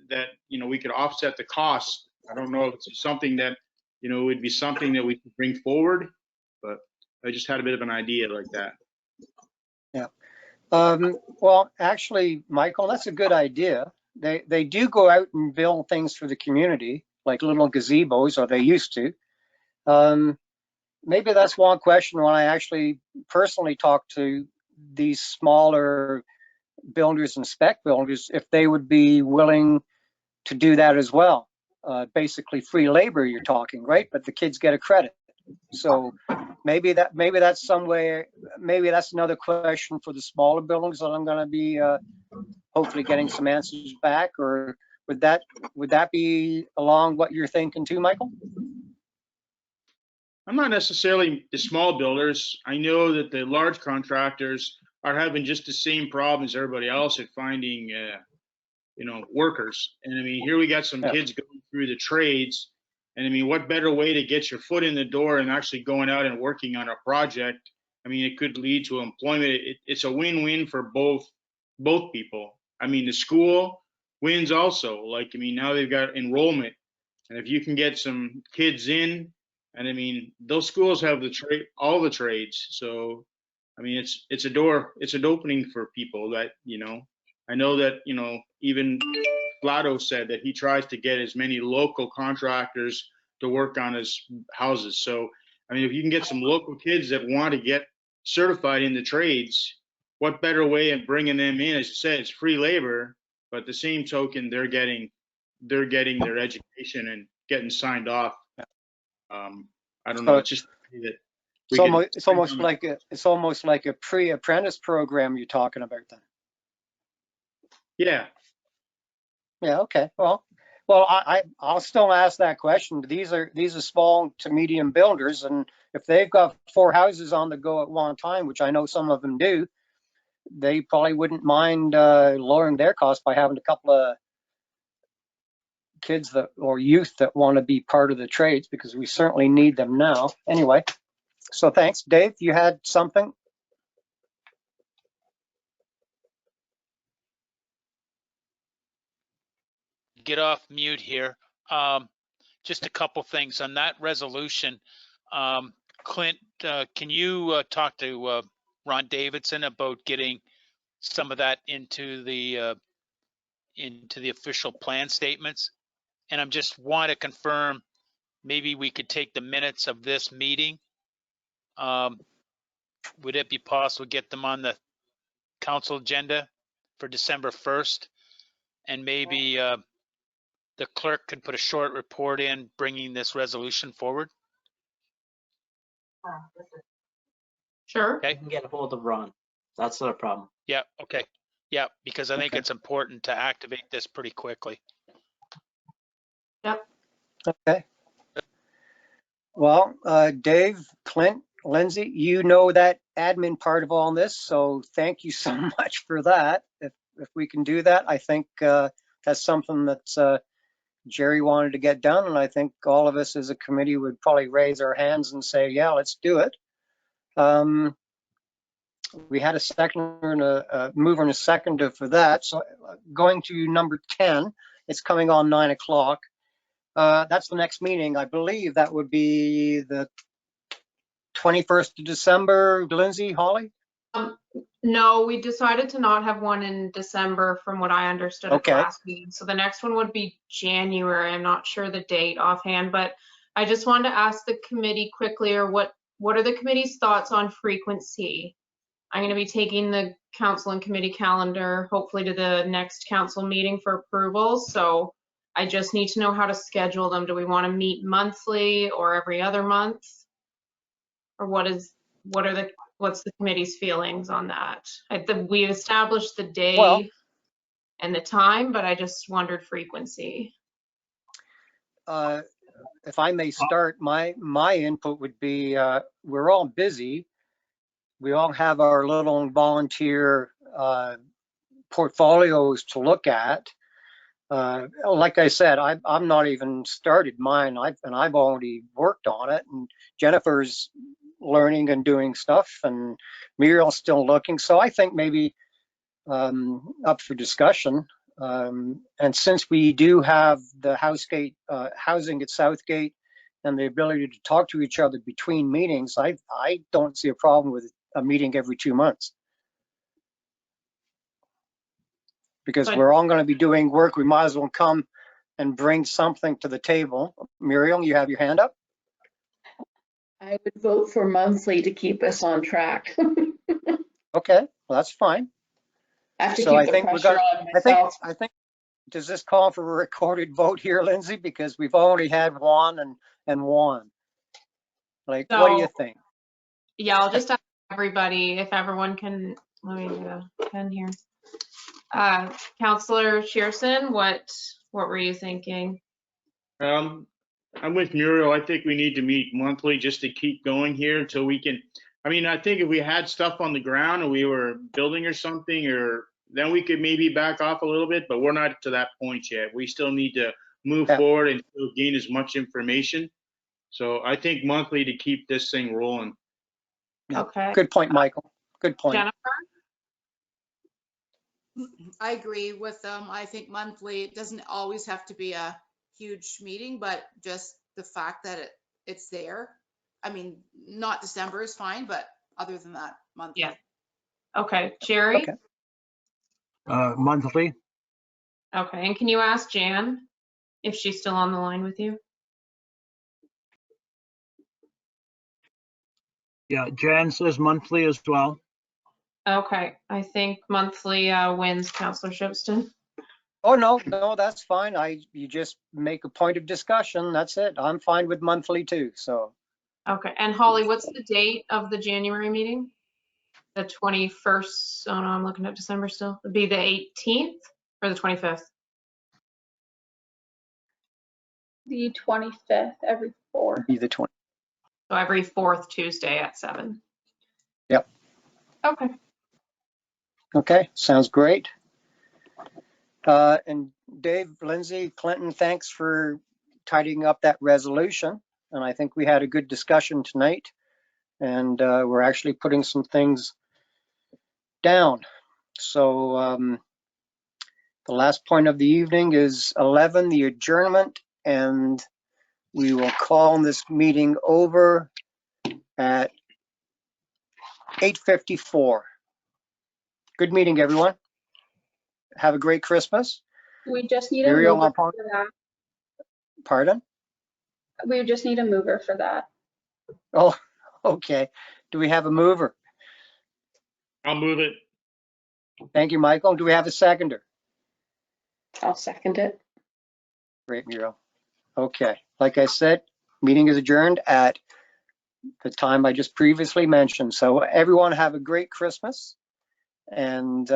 that, we could offset the costs. I don't know if it's something that, would be something that we could bring forward, but I just had a bit of an idea like that. Yeah. Well, actually, Michael, that's a good idea. They do go out and build things for the community, like little gazebos, or they used to. Maybe that's one question when I actually personally talk to these smaller builders and spec builders, if they would be willing to do that as well. Basically free labor you're talking, right? But the kids get a credit. So maybe that's some way, maybe that's another question for the smaller buildings that I'm going to be hopefully getting some answers back. Or would that be along what you're thinking too, Michael? I'm not necessarily the small builders. I know that the large contractors are having just the same problems as everybody else at finding, workers. And I mean, here we got some kids going through the trades. And I mean, what better way to get your foot in the door and actually going out and working on a project? I mean, it could lead to employment. It's a win-win for both people. I mean, the school wins also. Like, I mean, now they've got enrollment. And if you can get some kids in, and I mean, those schools have all the trades. So, I mean, it's an opening for people that, I know that, even Flatto said that he tries to get as many local contractors to work on his houses. So, I mean, if you can get some local kids that want to get certified in the trades, what better way of bringing them in? As you said, it's free labor, but the same token, they're getting their education and getting signed off. I don't know. It's just that it's almost like a pre-apprentice program you're talking about then. Yeah. Yeah. Okay. Well, I'll still ask that question. These are small to medium builders, and if they've got 4 houses on the go at one time, which I know some of them do, they probably wouldn't mind lowering their costs by having a couple of kids or youth that want to be part of the trades, because we certainly need them now. Anyway, so thanks. Dave, you had something? Get off mute here. Just a couple things on that resolution. Clint, can you talk to Ron Davidson about getting some of that into the official plan statements? And I just want to confirm, maybe we could take the minutes of this meeting. Would it be possible to get them on the council agenda for December 1st. And maybe the clerk could put a short report in bringing this resolution forward. Sure. Okay. I can get a hold of Ron. That's not a problem. Yeah, okay. Yeah, because I think Okay. it's important to activate this pretty quickly. Okay. Well, Dave, Clint, Lindsay, you know that admin part of all this, so thank you so much for that. If we can do that, I think that's something that Jerry wanted to get done, and I think all of us as a committee would probably raise our hands and say, yeah, let's do it. We had a second and a mover and a seconder for that. So going to number 10, it's coming on 9 o'clock. That's the next meeting. I believe that would be the 21st of December. Lindsay, Holly? No, we decided to not have one in December from what I understood at the Okay. last meeting. So the next one would be January. I'm not sure the date offhand, but I just wanted to ask the committee quickly, or what are the committee's thoughts on frequency? I'm going to be taking the council and committee calendar, hopefully to the next council meeting for approval. So I just need to know how to schedule them. Do we want to meet monthly or every other month? Or what's the committee's feelings on that? We established the day Well, and the time, but I just wondered frequency. if I may start, my input would be we're all busy. We all have our little volunteer portfolios to look at. Like I said, I'm not even started mine. I've already worked on it, and Jennifer's learning and doing stuff, and Muriel's still looking. So I think maybe up for discussion. And since we do have the housing at Southgate and the ability to talk to each other between meetings, I don't see a problem with a meeting every 2 months. Because But- we're all going to be doing work, we might as well come and bring something to the table. Muriel, you have your hand up? I would vote for monthly to keep us on track. Okay, well, that's fine. I have to So I keep the think we're pressure gonna, on myself. I think, does this call for a recorded vote here, Lindsay? Because we've already had one and one. Like, what do you So- think? Yeah, I'll just ask everybody if everyone can, let me do a pen here. Councillor Shearson, what were you thinking? I'm with Muriel. I think we need to meet monthly just to keep going here until we can. I mean, I think if we had stuff on the ground and we were building or something, or then we could maybe back off a little bit, but we're not to that point yet. We still need to move forward and still gain as much information. So I think monthly to keep this thing rolling. Yeah. Okay. Good point, Michael. Good point. Jennifer? I agree with them. I think monthly, it doesn't always have to be a huge meeting, but just the fact that it's there. I mean, not December is fine, but other than that, monthly. Yeah. Okay, Jerry? Okay. Monthly. Okay, and can you ask Jan if she's still on the line with you? Yeah, Jan says monthly as well. Okay, I think monthly wins, Councillor Shipston. Oh, no, that's fine. You just make a point of discussion. That's it. I'm fine with monthly too, so. Okay, and Holly, what's the date of the January meeting? The 21st, oh no, I'm looking at December still. It'd be the 18th or the 25th? The 25th, every 4. Be the 20. So every 4th Tuesday at 7. Yep. Okay. Okay, sounds great. And Dave, Lindsay, Clinton, thanks for tidying up that resolution. And I think we had a good discussion tonight. And we're actually putting some things down. So the last point of the evening is 11, the adjournment. And we will call this meeting over at 8:54. Good meeting, everyone. Have a great Christmas. We just need a Muriel, mover for that. Pardon? We just need a mover for that. Oh, okay. Do we have a mover? I'll move it. Thank you, Michael. Do we have a seconder? I'll second it. Great, Muriel. Okay, like I said, meeting is adjourned at the time I just previously mentioned. So everyone have a great Christmas, and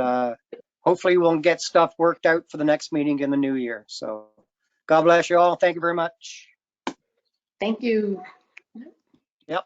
hopefully we'll get stuff worked out for the next meeting in the new year. So God bless you all. Thank you very much. Thank you. Yep.